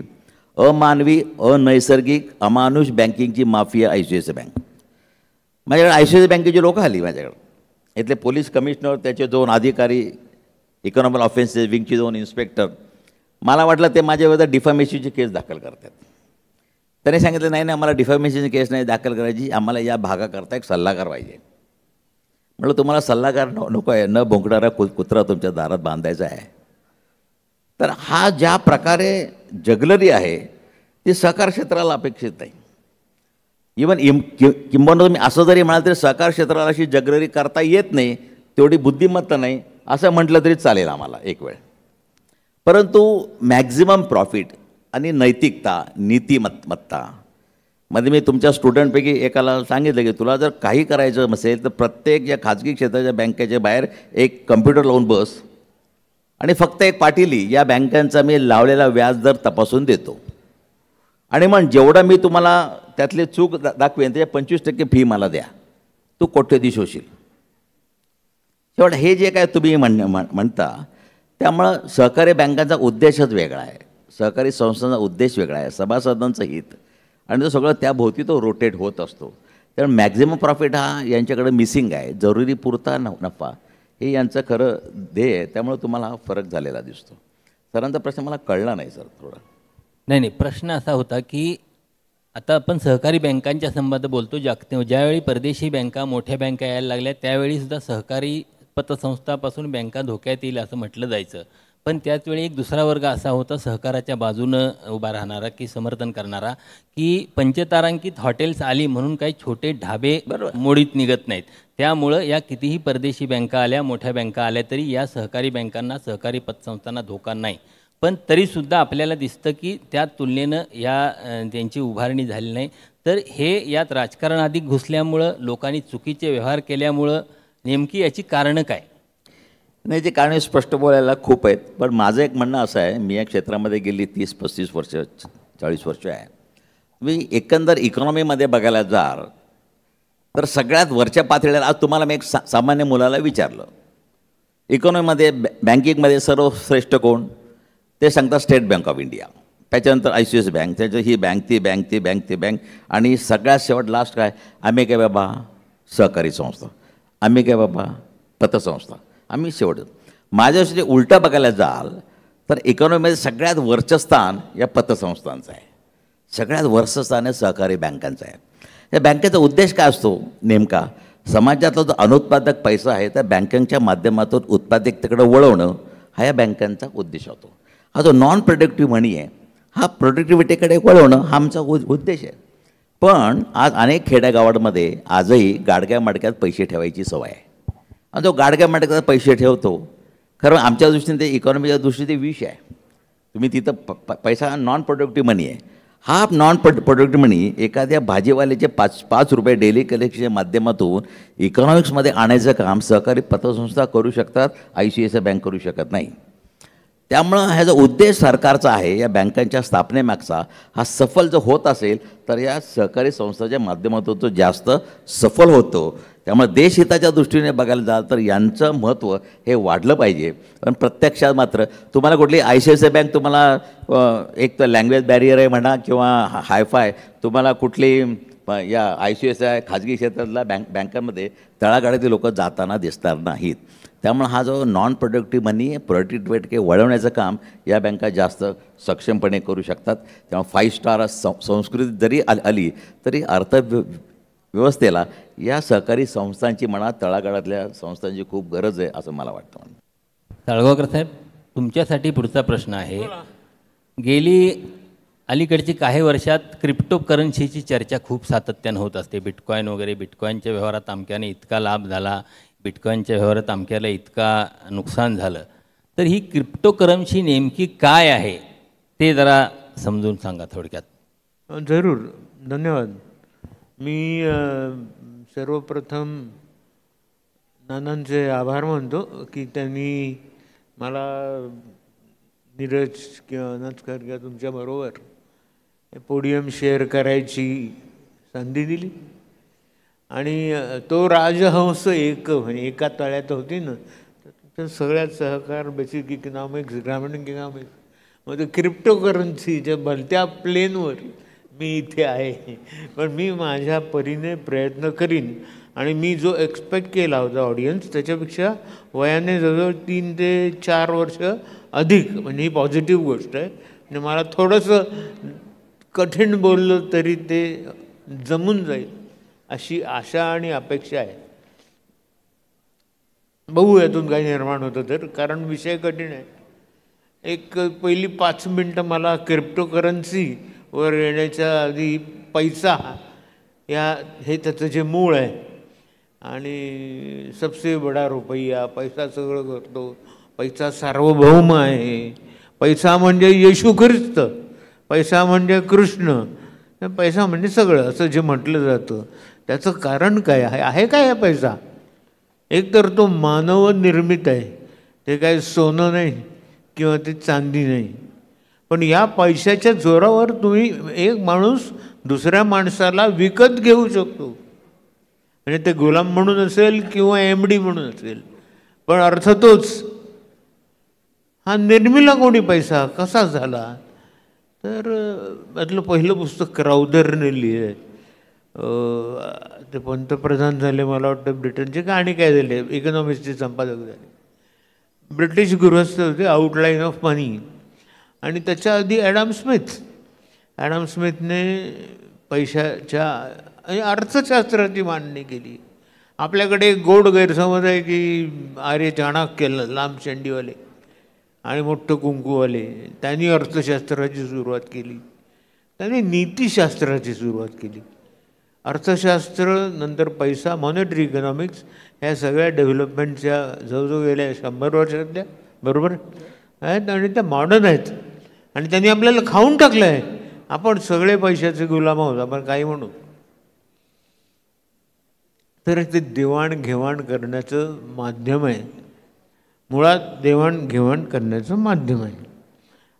अमानवी, अनैसर्गिक, अमानुष बँकिंगची माफिया ICICI बँक. माझ्याकडे ICICI बँकेची लोकं आली माझ्याकडे. इथले पोलीस कमिशनर, त्याचे 2 अधिकारी, इकॉनॉमिक ऑफेन्सेस विंगचे 2 इन्स्पेक्टर. मला वाटलं ते माझ्या विरुद्ध डिफॅमेशनची केस दाखल करतात. त्याने सांगितलं नाही आम्हाला डिफॅमेशनची केस नाही दाखल करायची, आम्हाला या भागाकरता एक सल्लागार पाहिजे. म्हटलं तुम्हाला सल्लागार नको आहे, न भोंकणारा कुत्रा तुमच्या दारात बांधायचा आहे. तर हा ज्या प्रकारे जगलरी आहे ती सहकार क्षेत्राला अपेक्षित नाही. इवन किंबहुना तुम्ही असं जरी म्हणाल तरी सहकार क्षेत्राला अशी जगलरी करता येत नाही, तेवढी बुद्धिमत्ता नाही असं म्हटलं तरी चालेल आम्हाला एक वेळ. परंतु मॅक्झिमम प्रॉफिट आणि नैतिकता, नीतिमत्ता मध्ये मी तुमच्या स्टुडंटपैकी एकाला सांगितलं की तुला जर काही करायचं नसेल तर प्रत्येक ज्या खाजगी क्षेत्राच्या बँकेच्या बाहेर एक कम्प्युटर लावून बस आणि फक्त एक पाटीली या बँकांचा मी लावलेला व्याजदर तपासून देतो आणि मग जेवढं मी तुम्हाला त्यातले चूक दाखवेन त्याच्या 25% फी मला द्या, तू कोट्यधीश होशील. शेवट हे जे काय तुम्ही म्हणता त्यामुळं सहकारी बँकांचा उद्देशच वेगळा आहे, सहकारी संस्थांचा उद्देश वेगळा आहे, सभासदांचं हित, आणि तो सगळं त्याभोवती तो रोटेट होत असतो. त्यामुळे मॅक्झिमम प्रॉफिट हा यांच्याकडे मिसिंग आहे, जरुरी पुरता नफा हे यांचं खरं ध्येय आहे. त्यामुळे तुम्हाला हा फरक झालेला दिसतो. सरांचा प्रश्न मला कळला नाही सर थोडा. नाही, प्रश्न असा होता की आता आपण सहकारी बँकांच्या संबंध बोलतो. ज्यावेळी परदेशी बँका, मोठ्या बँका यायला लागल्या त्यावेळीसुद्धा सहकारी पतसंस्थापासून बँका धोक्यात येईल असं म्हटलं जायचं. पण त्याचवेळी एक दुसरा वर्ग असा होता सहकाराच्या बाजूनं उभा राहणारा की समर्थन करणारा की पंचतारांकित हॉटेल्स आली म्हणून काही छोटे ढाबे मोडीत निघत नाहीत. त्यामुळं या कितीही परदेशी बँका आल्या, मोठ्या बँका आल्या तरी या सहकारी बँकांना, सहकारी पतसंस्थांना धोका नाही. पण तरीसुद्धा आपल्याला दिसतं की त्या तुलनेनं त्यांची उभारणी झाली नाही. तर हे यात राजकारण अधिक घुसल्यामुळं, लोकांनी चुकीचे व्यवहार केल्यामुळं नेमकी याची कारणं काय? नाही, ते कारण स्पष्ट बोलायला खूप आहेत. पण माझं एक म्हणणं असं आहे, मी या क्षेत्रामध्ये गेली 30-35 वर्ष, 40 वर्ष आहे. मी एकंदर इकॉनॉमीमध्ये बघायला जाल तर सगळ्यात वरच्या पातळीला, आज तुम्हाला मी एक सामान्य मुलाला विचारलं इकॉनॉमीमध्ये बँकिंगमध्ये सर्वश्रेष्ठ कोण, ते सांगतात स्टेट बँक ऑफ इंडिया, त्याच्यानंतर ICICI बँक, त्याच्या ही बँक, ती बँक, ती बँक, ती बँक, आणि सगळ्यात शेवट लास्ट काय, आम्ही काय बाबा सहकारी संस्था, आम्ही काय बाबा पतसंस्था, आम्ही शेवट. माझ्यासाठी उलटा बघायला जाल तर इकॉनॉमीमध्ये सगळ्यात वरचं स्थान या पतसंस्थांचं आहे, सगळ्यात वरचं स्थान आहे सहकारी बँकांचं आहे. या बँकेचा उद्देश काय असतो नेमका, समाजातला जो अनुत्पादक पैसा आहे त्या बँकांच्या माध्यमातून उत्पादकतेकडे वळवणं हा या बँकांचा उद्देश होतो. हा जो नॉन प्रोडक्टिव्ह मनी आहे हा प्रोडक्टिव्हिटीकडे वळवणं हा आमचा उद्देश आहे. पण आज अनेक खेड्यागावांमध्ये आजही गाडग्या मडक्यात पैसे ठेवायची सवय आहे. आणि जो गाडग्या मडक्यात पैसे ठेवतो, खरं आमच्या दृष्टीने ते इकॉनॉमीच्या दृष्टीने ते विष आहे. तुम्ही तिथं पैसा नॉन प्रोडक्टिव्ह मनी आहे. हा नॉन प्रोडक्टिव्ह मनी एखाद्या भाजीवाल्याचे 5 रुपये डेली कलेक्शनच्या माध्यमातून इकॉनॉमिक्समध्ये आणायचं काम सहकारी पतसंस्था करू शकतात, ICICI बँक करू शकत नाही. त्यामुळं ह्याचा उद्देश सरकारचा आहे या बँकांच्या स्थापनेमागचा, हा सफल जर होत असेल तर या सहकारी संस्थांच्या माध्यमातून तो जास्त सफल होतो. त्यामुळे देशहिताच्या दृष्टीने बघायला जाल तर यांचं महत्त्व हे वाढलं पाहिजे. पण प्रत्यक्षात मात्र तुम्हाला कुठली ICICI बँक, तुम्हाला एक तर लँग्वेज बॅरियर आहे म्हणा किंवा हायफाय, तुम्हाला कुठली या ICICI खाजगी क्षेत्रातल्या बँकांमध्ये तळागाळातील लोक जाताना दिसणार नाहीत. त्यामुळे हा जो नॉन प्रोडक्टिव्ह मनी प्रोडक्टिव्हिटी वळवण्याचं काम या बँका जास्त सक्षमपणे करू शकतात. त्यामुळे 5 स्टार संस्कृती जरी आली तरी अर्थव्यवस्थेला या सहकारी संस्थांची म्हणा, तळागाळातल्या संस्थांची खूप गरज आहे असं मला वाटतं. साळगावकर साहेब, तुमच्यासाठी पुढचा प्रश्न आहे. गेली अलीकडची काही वर्षात क्रिप्टोकरन्सीची चर्चा खूप सातत्यानं होत असते. बिटकॉईन वगैरे, बिटकॉईनच्या व्यवहारात अमक्याने इतका लाभ झाला, बिटकॉईनच्या व्यवहारात अमक्याला इतका नुकसान झालं. तर ही क्रिप्टोकरन्सी नेमकी काय आहे ते जरा समजून सांगा थोडक्यात. जरूर, धन्यवाद. मी सर्वप्रथम नानांचे आभार मानतो की त्यांनी मला, नीरज किंवा नचकर किंवा तुमच्याबरोबर पोडियम शेअर करायची संधी दिली. आणि तो राजहंस म्हणजे एका तळ्यात होती ना, तर सगळ्यात सहकार, बेसिक इकॉनॉमिक्स, ग्रामीण इकॉनॉमिक्स, मग ते क्रिप्टोकरन्सीच्या भलत्या प्लेनवर मी इथे आहे, पण मी माझ्या परीने प्रयत्न करीन. आणि मी जो एक्सपेक्ट केला होता ऑडियन्स त्याच्यापेक्षा वयाने जवळजवळ 3 ते 4 वर्ष अधिक, म्हणजे ही पॉझिटिव्ह गोष्ट आहे. म्हणजे मला थोडंसं कठीण बोललं तरी ते जमून जाईल अशी आशा आणि अपेक्षा आहे. बघू यातून काही निर्माण होतं तर, कारण विषय कठीण आहे. एक पहिली 5 मिनटं मला क्रिप्टोकरन्सीवर येण्याच्या आधी पैसा हे त्याचं जे मूळ आहे आणि सबसे बडा रुपया, पैसा सगळं करतो, पैसा सार्वभौम आहे, पैसा म्हणजे येशू ख्रिस्त, पैसा म्हणजे कृष्ण, पैसा म्हणजे सगळं असं जे म्हटलं जातं त्याचं कारण काय आहे काय हा पैसा? एक तर तो मानवनिर्मित आहे, ते काय सोनं नाही किंवा ते चांदी नाही. पण या पैशाच्या जोरावर तुम्ही एक माणूस दुसऱ्या माणसाला विकत घेऊ शकतो. म्हणजे ते गुलाम म्हणून असेल किंवा MD म्हणून असेल, पण अर्थ तोच. हा निर्मिला कोणी पैसा कसा झाला? तर त्यातलं पहिलं पुस्तक क्राउदरने लिहिलं. ते पंतप्रधान झाले मला वाटतं ब्रिटनचे का आणि काय झाले, इकॉनॉमिक्सचे संपादक झाले. ब्रिटिश गृहस्थ होते, आउटलाईन ऑफ मनी. आणि त्याच्या आधी ॲडम स्मिथने पैशाच्या आणि अर्थशास्त्राची मांडणी केली. आपल्याकडे एक गोड गैरसमज आहे की आर्य चाणक्य लांब शेंडीवाले आणि मोठं कुंकूवाले त्यांनी अर्थशास्त्राची सुरुवात केली, त्यांनी नीतिशास्त्राची सुरुवात केली. अर्थशास्त्र नंतर पैसा, मॉनिटरी इकॉनॉमिक्स ह्या सगळ्या डेव्हलपमेंटच्या जवळजवळ गेल्या 100 वर्षातल्या बरोबर आहेत आणि त्या मॉडर्न आहेत. आणि त्यांनी आपल्याला खाऊन टाकलं आहे. आपण सगळे पैशाचे गुलाम आहोत, आपण काही म्हणू. तर ते देवाणघेवाण करण्याचं माध्यम आहे, मुळात देवाणघेवाण करण्याचं माध्यम आहे.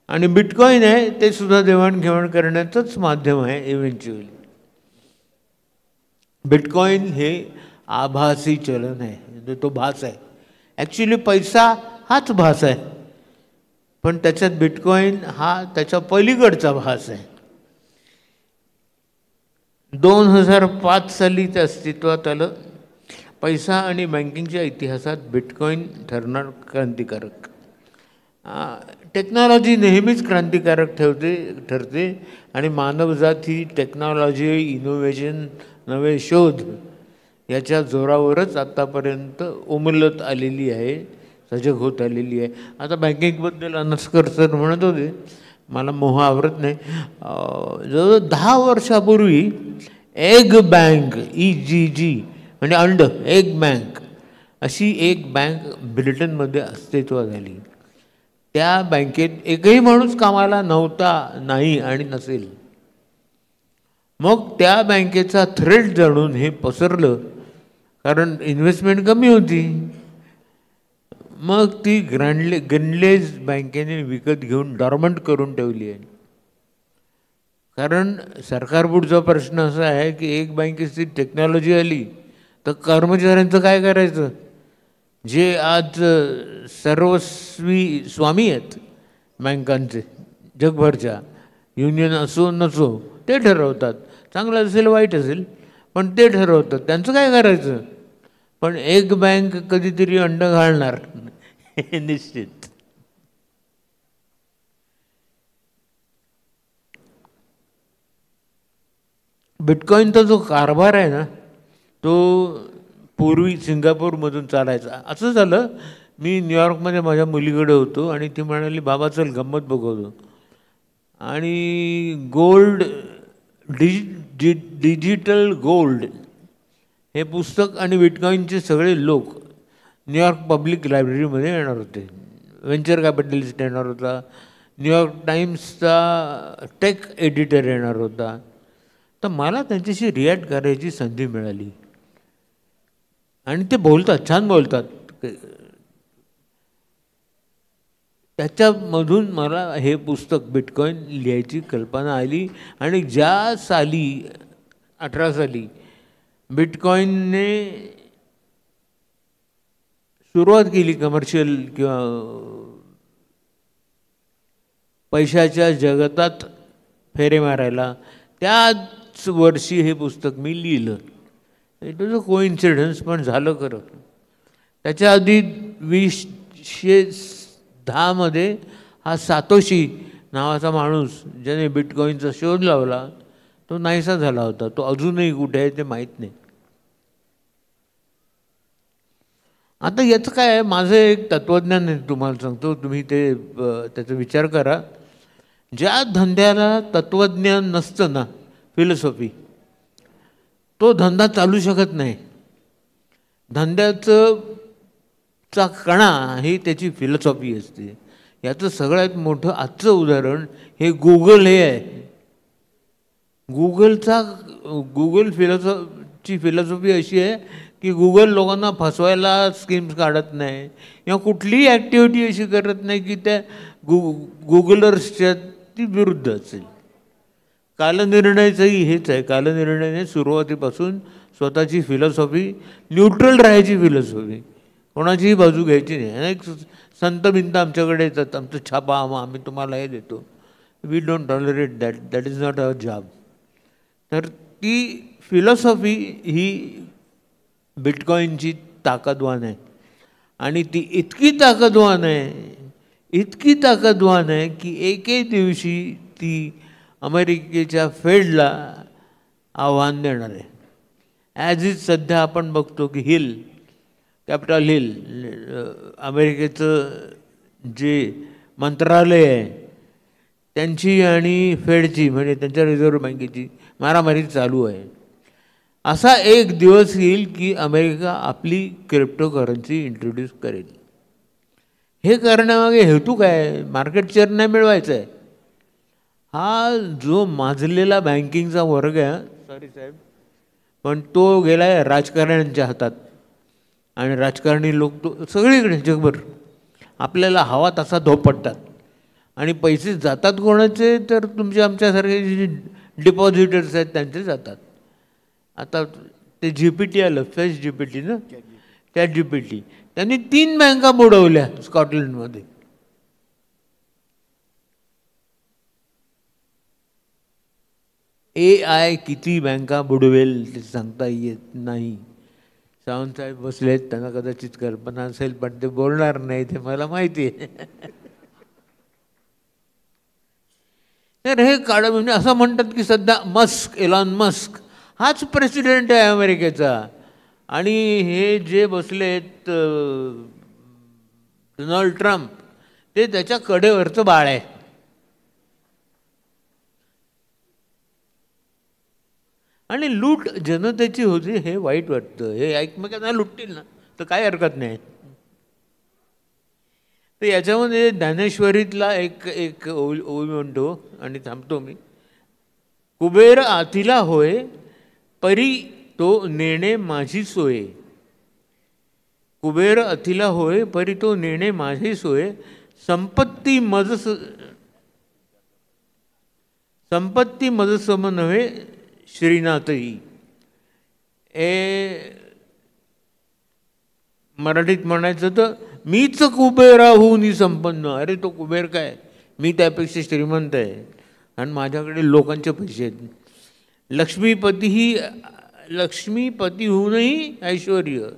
आणि बिटकॉईन आहे ते सुद्धा देवाणघेवाण करण्याचंच माध्यम आहे इव्हेंच्युअली. बिटकॉईन हे आभासी चलन आहे, म्हणजे तो भास आहे. ॲक्च्युली पैसा हाच भास आहे, पण त्याच्यात बिटकॉईन हा त्याच्या पलीकडचा भास आहे. 2005 साली ते अस्तित्वात आलं. पैसा आणि बँकिंगच्या इतिहासात बिटकॉईन ठरणार क्रांतिकारक. टेक्नॉलॉजी नेहमीच क्रांतिकारक ठरते आणि मानवजात ही टेक्नॉलॉजी, इनोव्हेशन, नवे शोध याच्या जोरावरच आत्तापर्यंत उमलत आलेली आहे, सजग होत आलेली आहे. आता बँकिंगबद्दल अनस्कर सर म्हणत होते, मला मोह आवरत नाही. जवळ 10 वर्षापूर्वी एग बँक, EGG म्हणजे अंड, एग बँक अशी एक बँक ब्रिटनमध्ये अस्तित्वात आली. त्या बँकेत एकही माणूस कामाला नव्हता, नाही आणि नसेल. मग त्या बँकेचा थ्रेट जाणून हे पसरलं, कारण इन्व्हेस्टमेंट कमी होती. मग ती ग्रँडलेज बँकेने विकत घेऊन डॉर्मंट करून ठेवली आहे. कारण सरकारपुढचा प्रश्न असा आहे की एक बँकेची टेक्नॉलॉजी आली तर कर्मचाऱ्यांचं काय करायचं? जे आज सर्वस्वी स्वामी आहेत बँकांचे जगभरच्या, युनियन असो नसो ते ठरवतात, चांगलं असेल वाईट असेल पण ते ठरवतात, त्यांचं काय करायचं? पण एक बँक कधीतरी अंड घालणार हे निश्चित. बिटकॉईनचा जो कारभार आहे ना तो पूर्वी सिंगापूरमधून चालायचा. असं झालं, मी न्यूयॉर्कमध्ये माझ्या मुलीकडे होतो आणि ती म्हणाली बाबा चल गंमत बघवतो. आणि गोल्ड डिजिटल गोल्ड हे पुस्तक आणि बिटकॉईनचे सगळे लोक न्यूयॉर्क पब्लिक लायब्ररीमध्ये येणार होते. व्हेंचर कॅपिटलिस्ट येणार होता, न्यूयॉर्क टाइम्सचा टेक एडिटर येणार होता. तर मला त्यांच्याशी रिॲक्ट करायची संधी मिळाली आणि ते बोलतात, छान बोलतात. त्याच्यामधून मला हे पुस्तक बिटकॉईन लिहायची कल्पना आली. आणि ज्या साली 18 साली बिटकॉईनने सुरुवात केली कमर्शियल किंवा पैशाच्या जगतात फेरे मारायला. त्याच वर्षी हे पुस्तक मी लिहिलं. इट वॉज अ कोइन्सिडन्स, पण झालं खरं. त्याच्या आधी 2010 हा सातोशी नावाचा माणूस ज्याने बिटकॉईनचा शोध लावला तो नाहीसा झाला होता. तो अजूनही कुठे आहे ते माहीत नाही. आता याचं काय आहे, माझं एक तत्त्वज्ञान आहे, तुम्हाला सांगतो, तुम्ही ते त्याचा विचार करा. ज्या धंद्याला तत्त्वज्ञान नसतं ना, फिलॉसॉफी, तो धंदा चालू शकत नाही. धंद्याचा कणा ही त्याची फिलॉसॉफी असते. याचं सगळ्यात मोठं आजचं उदाहरण हे गुगल हे आहे. गुगल फिलॉसॉफी अशी आहे की गुगल लोकांना फसवायला स्कीम्स काढत नाही किंवा कुठलीही ॲक्टिव्हिटी अशी करत नाही की त्या गुगलर्सच्या ती विरुद्ध असेल. कालनिर्णयाचंही हेच आहे. कालनिर्णयाने सुरुवातीपासून स्वतःची फिलॉसॉफी, न्यूट्रल राहायची फिलॉसॉफी, कोणाचीही बाजू घ्यायची नाही. अनेक संत बिंत आमच्याकडे येतात, आमचं छापा आम्ही तुम्हाला हे देतो. We don't tolerate that is not our job. तर ती फिलॉसॉफी ही बिटकॉईनची ताकदवान आहे. आणि ती इतकी ताकदवान आहे की एके दिवशी ती अमेरिकेच्या फेडला आव्हान देणार आहे. ॲज इज सध्या आपण बघतो की कॅपिटल हिल, अमेरिकेचं जे मंत्रालय आहे त्यांची आणि फेडची, म्हणजे त्यांच्या रिझर्व्ह बँकेची मारामारी चालू आहे. असा एक दिवस येईल की अमेरिका आपली क्रिप्टोकरन्सी इंट्रोड्यूस करेल. हे करण्यामागे हेतू काय? मार्केट शेअर नाही मिळवायचं आहे. हा जो माजलेला बँकिंगचा वर्ग आहे, सॉरी साहेब, पण तो गेला आहे राजकारण्यांच्या हातात. आणि राजकारणी लोक तो सगळीकडे जगभर आपल्याला हवा तसा धोपटतात. आणि पैसे जातात कोणाचे? तर तुमच्या आमच्यासारखे जे डिपॉझिटर्स आहेत त्यांचे जातात. आता ते GPT आलं, फेस GPT ना, त्या GPT त्यांनी 3 बँका बुडवल्या स्कॉटलंडमध्ये. AI किती बँका बुडवेल ते सांगता येत नाही. सावंतसाहेब बसलेत, त्यांना कदाचित कल्पना असेल पण ते बोलणार नाही, ते मला माहिती आहे. तर हे म्हणजे असं म्हणतात की सध्या एलॉन मस्क हाच प्रेसिडेंट आहे अमेरिकेचा. आणि हे जे बसलेत डोनाल्ड ट्रम्प, ते त्याच्या कडेवरचं बाळ आहे. आणि लूट जनतेची होती हे वाईट वाटतं. हे एकमेकांना लुटतील ना तर काही हरकत नाही. तर याच्यामध्ये ज्ञानेश्वरीतला एक ओवी म्हणतो आणि थांबतो मी. कुबेर आतिला होय परी तो नेणे माझी सोय. कुबेर अतिला होय परी तो नेणे माझी सोय. संपत्ती मजसम नव्हे श्रीनाथही. मराठीत म्हणायचं तर मीच कुबेराहून संपन्न. अरे तो कुबेर काय, मी त्यापेक्षा श्रीमंत आहे आणि माझ्याकडे लोकांचे पैसे आहेत. लक्ष्मीपतीहूनही ऐश्वर्य.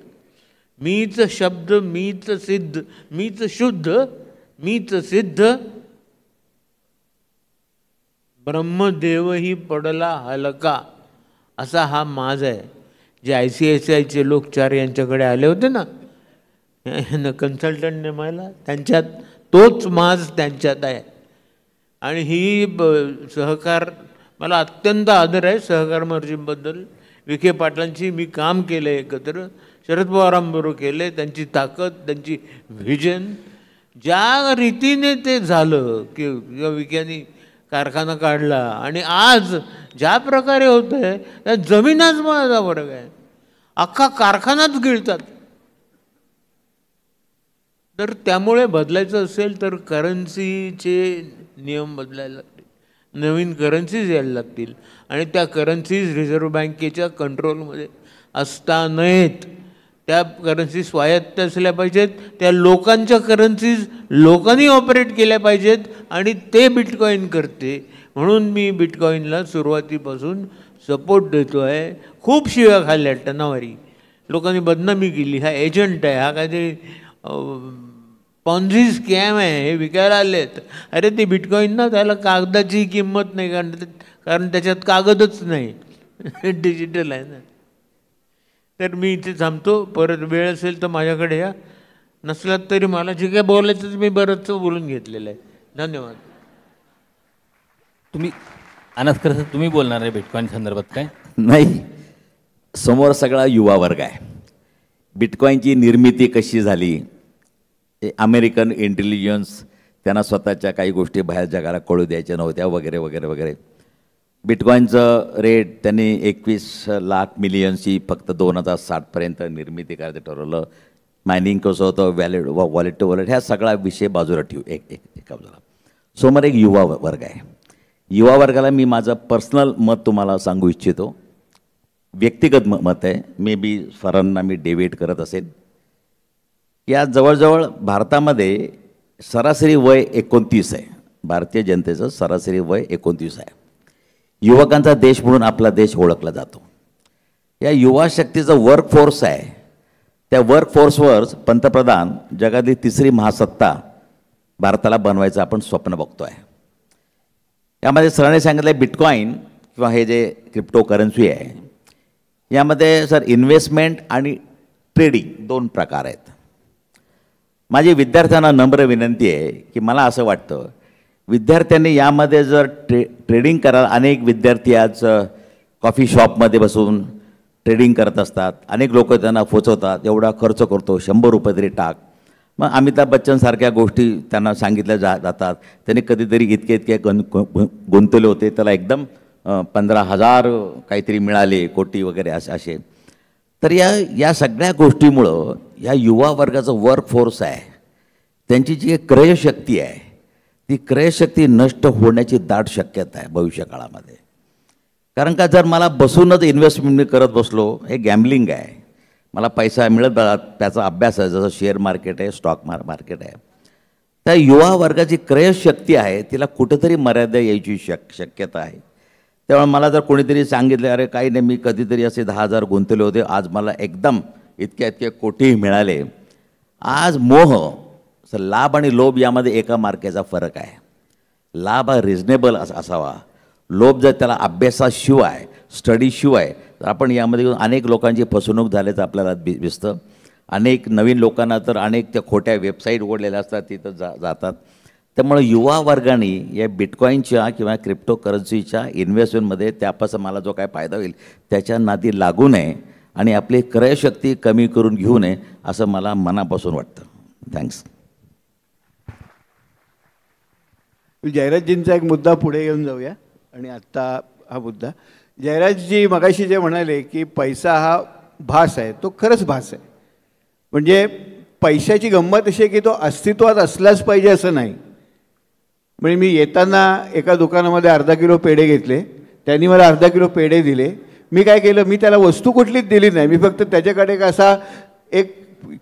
मीच शब्द, मीच सिद्ध, मीच शुद्ध, मीच सिद्ध. ब्रह्मदेवही पडला हलका. असा हा माज आहे. जे ICICIचे लोक 4 यांच्याकडे आले होते ना कन्सल्टंट नेमायला, त्यांच्यात तोच माज त्यांच्यात आहे. आणि ही सहकार, मला अत्यंत आदर आहे सहकार मर्जीबद्दल. विखे पाटलांची मी काम केलं एकत्र, शरद पवारांबरोबर केले. त्यांची ताकद, त्यांची व्हिजन, ज्या रीतीने ते झालं की विख्यानी कारखाना काढला आणि आज ज्या प्रकारे होत आहे त्या जमीनच माझा फरक आहे. अख्खा कारखानाच गिळतात. तर त्यामुळे बदलायचं असेल तर करन्सीचे नियम बदलायला लागतील, नवीन करन्सीज यायला लागतील. आणि त्या करन्सीज रिझर्व्ह बँकेच्या कंट्रोलमध्ये असता नयेत. त्या करन्सी स्वायत्त असल्या पाहिजेत, त्या लोकांच्या करन्सीज लोकांनी ऑपरेट केल्या पाहिजेत आणि ते बिटकॉईन करते. म्हणून मी बिटकॉईनला सुरुवातीपासून सपोर्ट देतो आहे. खूप शिव्या खाल्ल्या टनावारी, लोकांनी बदनामी केली, हा एजंट आहे, हा काहीतरी पॉन्झी स्कॅम आहे, हे विकायला आलेत. अरे ते बिटकॉईन ना, त्याला कागदाची किंमत नाही, कारण त्याच्यात कागदच नाही, डिजिटल आहे ना. तर मी इथे थांबतो. परत वेळ असेल तर माझ्याकडे या, नसलात तरी मला जे काय बोलायचं मी बरंचसं बोलून घेतलेलं आहे. धन्यवाद. तुम्ही अनस्कर सर, तुम्ही बोलणार आहे बिटकॉईन संदर्भात काय? नाही, समोर सगळा युवा वर्ग आहे. बिटकॉईनची निर्मिती कशी झाली, अमेरिकन इंटेलिजन्स त्यांना स्वतःच्या काही गोष्टी बाहेर जगाला कळू द्यायच्या नव्हत्या वगैरे वगैरे वगैरे. बिटकॉईनचं रेट त्यांनी 21 लाख मिलियनची फक्त 2060पर्यंत निर्मिती करायचं ठरवलं. मायनिंग कसं होतं, वॉलेट टू वॉलेट, ह्या सगळा विषय बाजूला ठेवू एका बाजूला. समोर एक युवा वर्ग आहे. युवा वर्गाला मी माझं पर्सनल मत तुम्हाला सांगू इच्छितो. व्यक्तिगत मत आहे, मे बी सरांना मी डेव्हिएट करत असेल. या जवळजवळ भारतामध्ये सरासरी वय 29 आहे. भारतीय जनतेचं सरासरी वय 29 आहे. युवकांचा देश म्हणून आपला देश ओळखला जातो. या युवा शक्तीचं वर्कफोर्स आहे. त्या वर्कफोर्सवर पंतप्रधान जगातली 3री महासत्ता भारताला बनवायचं आपण स्वप्न बघतो आहे. यामध्ये सरांनी सांगितलं बिटकॉईन किंवा हे जे क्रिप्टो करन्सी आहे, यामध्ये सर इन्व्हेस्टमेंट आणि ट्रेडिंग 2 प्रकार आहेत. माझी विद्यार्थ्यांना नम्र विनंती आहे की मला असं वाटतं विद्यार्थ्यांनी यामध्ये जर ट्रेडिंग करायला, अनेक विद्यार्थी आज कॉफी शॉपमध्ये बसून ट्रेडिंग करत असतात. अनेक लोक त्यांना पोचवतात, एवढा खर्च करतो, 100 रुपये तरी टाक. मग अमिताभ बच्चनसारख्या गोष्टी त्यांना सांगितल्या जातात. त्यांनी कधीतरी इतके गुंतवले होते, त्याला एकदम 15,000 काहीतरी मिळाले, कोटी वगैरे असे. तर या सगळ्या गोष्टीमुळं या युवा वर्गाचं वर्कफोर्स आहे, त्यांची जी क्रयशक्ती आहे, ती क्रयशक्ती नष्ट होण्याची दाट शक्यता आहे भविष्यकाळामध्ये. कारण का जर मला बसूनच इन्व्हेस्टमेंट मी करत बसलो, हे गॅम्बलिंग आहे. मला पैसा मिळत त्याचा अभ्यास आहे, जसं शेअर मार्केट आहे, स्टॉक मार्केट आहे. त्या युवा वर्गाची क्रयशक्ती आहे, तिला कुठेतरी मर्यादा यायची शक्यता आहे. त्यामुळे मला जर कोणीतरी सांगितलं अरे काही नाही, मी कधीतरी असे 10,000 गुंतवले होते, आज मला एकदम इतके कोटी मिळाले. आज मोह, लाभ आणि लोभ यामध्ये एका मार्केचा फरक आहे. लाभ हा रिझनेबल असावा, लोभ जर त्याला अभ्यासाशिवाय, स्टडीशिवाय, तर आपण यामध्ये अनेक लोकांची फसवणूक झाल्याचं आपल्याला दिसतं. अनेक नवीन लोकांना तर अनेक त्या खोट्या वेबसाईट उघडलेल्या असतात, तिथं जातात. त्यामुळे युवा वर्गाने या बिटकॉईनच्या किंवा क्रिप्टो करन्सीच्या इन्व्हेस्टमेंटमध्ये त्यापासून मला जो काय फायदा होईल त्याच्या नादी लागू नये आणि आपली क्रयशक्ती कमी करून घेऊ नये असं मला मनापासून वाटतं. थँक्स. जयराजजींचा एक मुद्दा पुढे घेऊन जाऊया. आणि आत्ता हा मुद्दा जयराजजी मगाशी जे म्हणाले की पैसा हा भास आहे, तो खरंच भास आहे. म्हणजे पैशाची गंमत अशी आहे की तो अस्तित्वात असलाच पाहिजे असं नाही. म्हणजे मी येताना एका दुकानामध्ये अर्धा किलो पेढे घेतले, त्यांनी मला अर्धा किलो पेढे दिले. मी काय केलं, मी त्याला वस्तू कुठलीच दिली नाही, मी फक्त त्याच्याकडे असा एक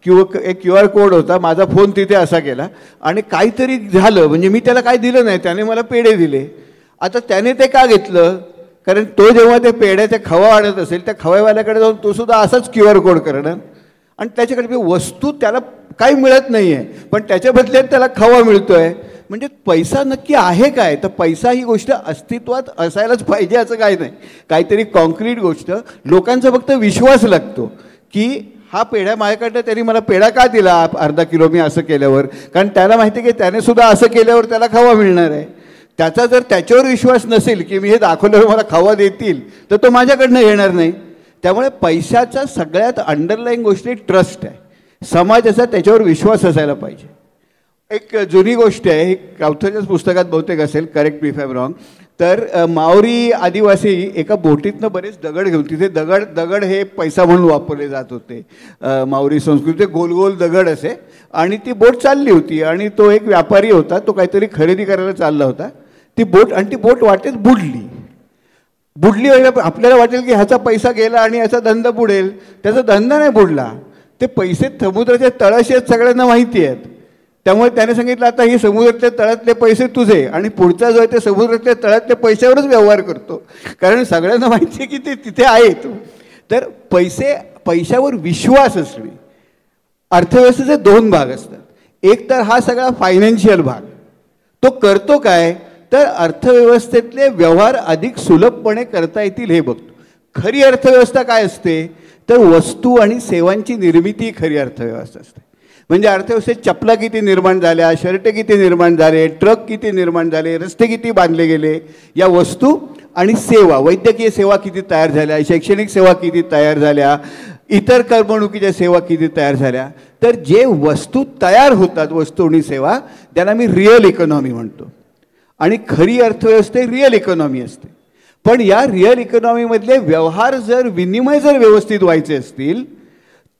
QR कोड होता, माझा फोन तिथे असा केला आणि काहीतरी झालं, म्हणजे मी त्याला काय दिलं नाही, त्याने मला पेढे दिले. आता त्याने ते का घेतलं, कारण तो जेव्हा ते पेढ्याच्या खवा आणत असेल त्या खवावाल्याकडे जाऊन तो सुद्धा असाच QR कोड करणार आणि त्याच्याकडे वस्तू त्याला काही मिळत नाही आहे, पण त्याच्या बदल्यात त्याला खवा मिळतो आहे. म्हणजे पैसा नक्की आहे काय, तर पैसा ही गोष्ट अस्तित्वात असायलाच पाहिजे असं काही नाही. काहीतरी कॉन्क्रीट गोष्ट, लोकांचा फक्त विश्वास लागतो की हा पेढा माझ्याकडनं त्यांनी मला पेढा का दिला अर्धा किलो मी असं केल्यावर, कारण त्याला माहिती आहे की त्याने सुद्धा असं केल्यावर त्याला खवा मिळणार आहे. त्याचा जर त्याच्यावर विश्वास नसेल की मी हे दाखवल्यावर मला खवा देतील तर तो माझ्याकडनं येणार नाही. त्यामुळे पैशाचा सगळ्यात अंडरलाईन गोष्टी ट्रस्ट आहे, समाजाचा त्याच्यावर विश्वास असायला पाहिजे. एक जुनी गोष्ट आहे, कावथ्याच्याच पुस्तकात बहुतेक असेल, correct me if I am wrong, तर मावरी आदिवासी एका बोटीतनं बरेच दगड घेऊन, तिथे दगड हे पैसा म्हणून वापरले जात होते. मावरी संस्कृती गोल गोल दगड असे, आणि ती बोट चालली होती आणि तो एक व्यापारी होता, तो काहीतरी खरेदी करायला चालला होता. ती बोट वाटेत बुडली. आपल्याला वाटेल की ह्याचा पैसा गेला आणि ह्याचा धंदा बुडेल, त्याचा धंदा नाही बुडला. ते पैसे समुद्राच्या तळाशी आहेत सगळ्यांना माहिती आहेत. त्यामुळे त्याने सांगितलं आता हे समुद्रातल्या तळातले पैसे तुझे, आणि पुढचा जो आहे ते समुद्रातल्या तळातल्या पैशावरच व्यवहार करतो, कारण सगळ्यांना माहिती आहे की ते तिथे आहेत. तर पैशावर विश्वास असणे, अर्थव्यवस्थेचे 2 भाग असतात. एक तर हा सगळा फायनान्शियल भाग, तो करतो काय तर अर्थव्यवस्थेतले व्यवहार अधिक सुलभपणे करता येतील हे बघतो. खरी अर्थव्यवस्था काय असते तर वस्तू आणि सेवांची निर्मिती खरी अर्थव्यवस्था असते. म्हणजे अर्थव्यवस्थेत चपला किती निर्माण झाल्या, शर्ट किती निर्माण झाले, ट्रक किती निर्माण झाले, रस्ते किती बांधले गेले, या वस्तू आणि सेवा, वैद्यकीय सेवा किती तयार झाल्या, शैक्षणिक सेवा किती तयार झाल्या, इतर करमणुकीच्या सेवा किती तयार झाल्या. तर जे वस्तू तयार होतात, वस्तू आणि सेवा, त्याला मी रिअल इकॉनॉमी म्हणतो. आणि खरी अर्थव्यवस्था रिअल इकॉनॉमी असते. पण या रिअल इकॉनॉमीमधले व्यवहार जर विनिमय जर व्यवस्थित व्हायचे असतील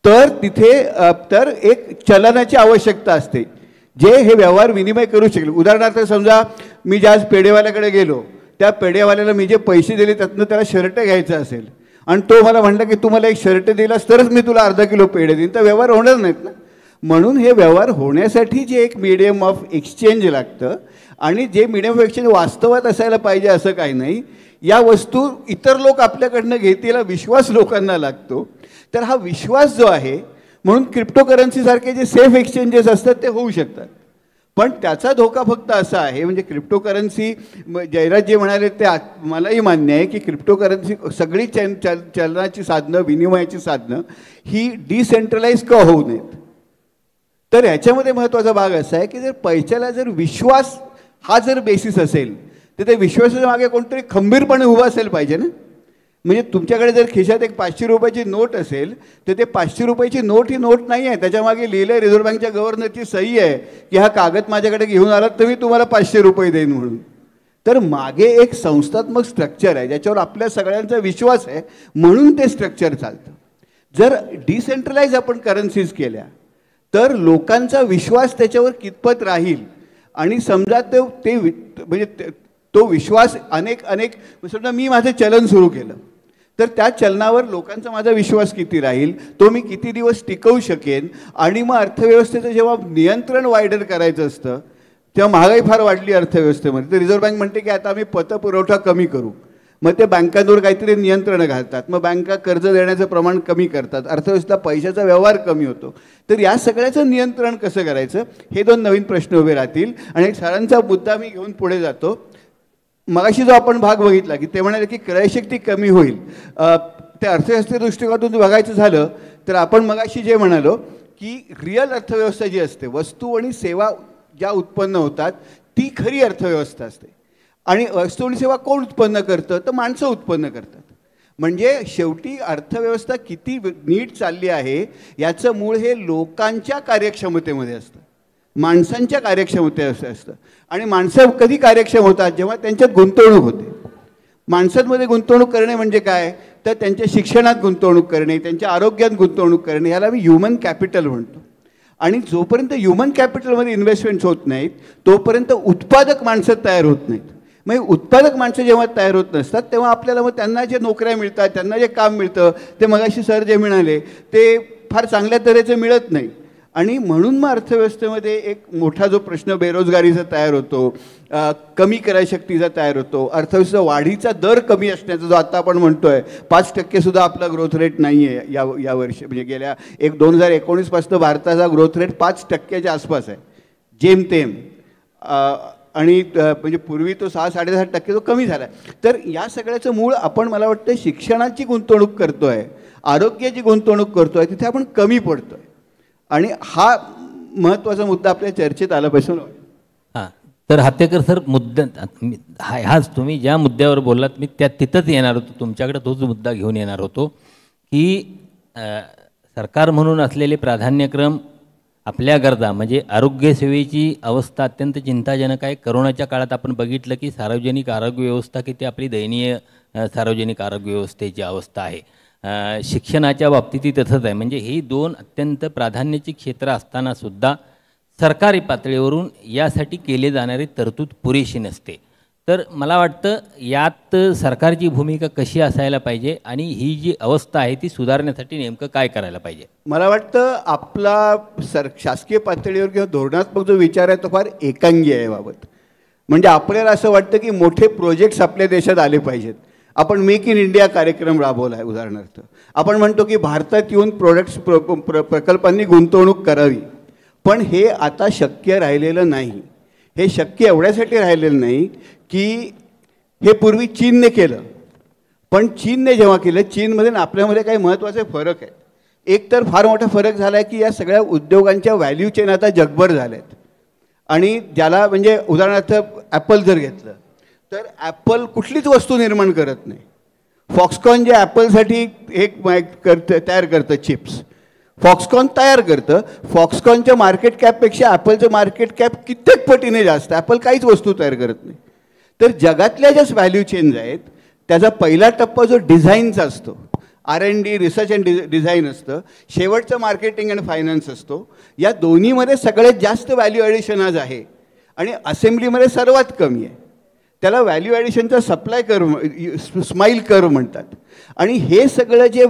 तर तिथे तर एक चलनाची आवश्यकता असते जे हे व्यवहार विनिमय करू शकेल. उदाहरणार्थ समजा मी ज्या पेढेवाल्याकडे गेलो, त्या पेढेवाल्याला मी जे पैसे दिले त्यातनं त्याला शर्ट घ्यायचं असेल आणि तो मला म्हटलं की तू मला एक शर्ट दिलास तरच मी तुला अर्धा किलो पेढे देईन, तर व्यवहार होणार नाहीत ना. म्हणून हे व्यवहार होण्यासाठी जे एक मीडियम ऑफ एक्सचेंज लागतं, आणि जे मीडियम ऑफ एक्सचेंज वास्तवात असायला पाहिजे असं काही नाही. या वस्तू इतर लोक आपल्याकडनं घेतील हा विश्वास लोकांना लागतो. तर हा विश्वास जो आहे, म्हणून क्रिप्टोकरन्सीसारखे जे सेफ एक्सचेंजेस असतात ते होऊ शकतात. पण त्याचा धोका फक्त असा आहे, म्हणजे क्रिप्टोकरन्सी जयराज जे म्हणाले ते मलाही मान्य आहे की क्रिप्टोकरन्सी सगळी चलनाची साधनं, विनिमयाची साधनं ही डिसेंट्रलाइज का होऊ नयेत. तर ह्याच्यामध्ये महत्त्वाचा भाग असा आहे की जर पैशाला जर विश्वास हा जर बेसिस असेल तर त्या विश्वासाच्या मागे कोणतरी खंबीरपणे उभा असेल पाहिजे ना. म्हणजे तुमच्याकडे जर खिशात एक 500 रुपयाची नोट असेल तर ते 500 रुपयाची नोट ही नोट नाही आहे, त्याच्यामागे लिहिलं आहे रिझर्व्ह बँकच्या गव्हर्नरची सही आहे की हा कागद माझ्याकडे घेऊन आलात तर मी तुम्हाला 500 रुपये देईन म्हणून. तर मागे एक संस्थात्मक स्ट्रक्चर आहे ज्याच्यावर आपल्या सगळ्यांचा विश्वास आहे, म्हणून ते स्ट्रक्चर चालतं. जर डिसेंट्रलाइज आपण करन्सीज केल्या तर लोकांचा विश्वास त्याच्यावर कितपत राहील, आणि समजा ते म्हणजे तो विश्वास अनेक समजा मी माझं चलन सुरू केलं तर त्या चलनावर लोकांचा माझा विश्वास किती राहील, तो मी किती दिवस टिकवू शकेन. आणि मग अर्थव्यवस्थेचं जेव्हा नियंत्रण वायडर करायचं असतं तेव्हा महागाई फार वाढली अर्थव्यवस्थेमध्ये, तर रिझर्व्ह बँक म्हणते की आता आम्ही पतपुरवठा कमी करू. मग ते बँकांवर काहीतरी नियंत्रणं घालतात, मग बँका कर्ज देण्याचं प्रमाण कमी करतात, अर्थव्यवस्था पैशाचा व्यवहार कमी होतो. तर या सगळ्याचं नियंत्रण कसं करायचं हे 2 नवीन प्रश्न उभे राहतील. आणि एक सारांचा मुद्दा मी घेऊन पुढे जातो. मगाशी जो आपण भाग बघितला की ते म्हणाले की क्रयशक्ती कमी होईल, ते अर्थशास्त्रीय दृष्टिकोनातून जर बघायचं झालं तर आपण मगाशी जे म्हणालो की रिअल अर्थव्यवस्था जी असते, वस्तू आणि सेवा ज्या उत्पन्न होतात ती खरी अर्थव्यवस्था असते. आणि वस्तू आणि सेवा कोण उत्पन्न करतं तर माणसं उत्पन्न करतात. म्हणजे शेवटी अर्थव्यवस्था किती नीट चालली आहे याचं मूळ हे लोकांच्या कार्यक्षमतेमध्ये असतं, माणसांच्या कार्यक्षमतेमध्ये असतं. आणि माणसं कधी कार्यक्षम होतात जेव्हा त्यांच्यात गुंतवणूक होते. माणसांमध्ये गुंतवणूक करणे म्हणजे काय तर त्यांच्या शिक्षणात गुंतवणूक करणे, त्यांच्या आरोग्यात गुंतवणूक करणे, याला मी ह्युमन कॅपिटल म्हणतो. आणि जोपर्यंत ह्युमन कॅपिटलमध्ये इन्व्हेस्टमेंट्स होत नाहीत तोपर्यंत उत्पादक माणसं तयार होत नाहीत. मग उत्पादक माणसं जेव्हा तयार होत नसतात तेव्हा आपल्याला मग त्यांना जे नोकऱ्या मिळतात, त्यांना जे काम मिळतं ते मगाशी सर जे म्हणाले ते फार चांगल्या तऱ्हेचं मिळत नाही. आणि म्हणून मग अर्थव्यवस्थेमध्ये एक मोठा जो प्रश्न बेरोजगारीचा तयार होतो, कमी क्रयशक्तीचा तयार होतो, अर्थव्यवस्था वाढीचा दर कमी असण्याचा जो आता आपण म्हणतोय 5%सुद्धा आपला ग्रोथ रेट नाही आहे या वर्षी. म्हणजे गेल्या 2019पासून भारताचा ग्रोथ रेट 5%च्या आसपास आहे जेमतेम. आणि म्हणजे पूर्वी तो 6-6.5% तो कमी झाला. तर या सगळ्याचं मूळ आपण मला वाटतं शिक्षणाची गुंतवणूक करतो आहे, आरोग्याची गुंतवणूक करतो आहे, तिथे आपण कमी पडतो आहे. आणि हा महत्त्वाचा मुद्दा आपल्या चर्चेत आला पाहिजे. हां, तर हातेकर सर मुद्दा हाच तुम्ही ज्या मुद्द्यावर बोललात मी तिथंच येणार होतो, तुमच्याकडे तोच मुद्दा घेऊन येणार होतो की सरकार म्हणून असलेले प्राधान्यक्रम आपल्या गरजा म्हणजे आरोग्यसेवेची अवस्था अत्यंत चिंताजनक आहे. करोनाच्या काळात आपण बघितलं की सार्वजनिक आरोग्य व्यवस्था किती आपली दयनीय सार्वजनिक आरोग्य व्यवस्थेची अवस्था आहे. शिक्षणाच्या बाबतीतही तसंच आहे. म्हणजे ही 2 अत्यंत प्राधान्याची क्षेत्र असतानासुद्धा सरकारी पातळीवरून यासाठी केले जाणारी तरतूद पुरेशी नसते. तर मला वाटतं यात सरकारची भूमिका कशी असायला पाहिजे आणि ही जी अवस्था आहे ती सुधारण्यासाठी नेमकं काय करायला पाहिजे? मला वाटतं आपला शासकीय पातळीवर किंवा धोरणात्मक जो विचार आहे तो फार एकांगी आहे याबाबत. म्हणजे आपल्याला असं वाटतं की मोठे प्रोजेक्ट्स आपल्या देशात आले पाहिजेत. आपण मेक इन इंडिया कार्यक्रम राबवला आहे उदाहरणार्थ. आपण म्हणतो की भारतात येऊन प्रकल्पांनी गुंतवणूक करावी, पण हे आता शक्य राहिलेलं नाही. हे शक्य एवढ्यासाठी राहिलेलं नाही की हे पूर्वी चीनने केलं, पण चीनने जेव्हा केलं, चीनमध्ये आणि आपल्यामध्ये काही महत्त्वाचे फरक आहेत. एक तर फार मोठा फरक झाला आहे की या सगळ्या उद्योगांच्या व्हॅल्यू चेन आता जगभर झाल्या आहेत. आणि ज्याला म्हणजे उदाहरणार्थ ॲपल जर घेतलं तर ॲपल कुठलीच वस्तू निर्माण करत नाही. फॉक्सकॉन जे ॲपलसाठी तयार करतं चिप्स, फॉक्सकॉन तयार करतं. फॉक्सकॉनच्या मार्केट कॅपपेक्षा ॲपलचं मार्केट कॅप कित्येक पटीने जास्त. ॲपल काहीच वस्तू तयार करत नाही. तर जगातल्या ज्या व्हॅल्यू चेन्स आहेत त्याचा पहिला टप्पा जो डिझाईनचा असतो, R&D रिसर्च अँड डिझाईन असतं, शेवटचं मार्केटिंग अँड फायनान्स असतो. या दोन्हीमध्ये सगळ्यात जास्त व्हॅल्यू ॲडिशन आज आहे आणि असेंब्लीमध्ये सर्वात कमी आहे. त्याला व्हॅल्यू ॲडिशनचा सप्लाय कर्व, स्माईल कर्व म्हणतात. आणि हे सगळं जे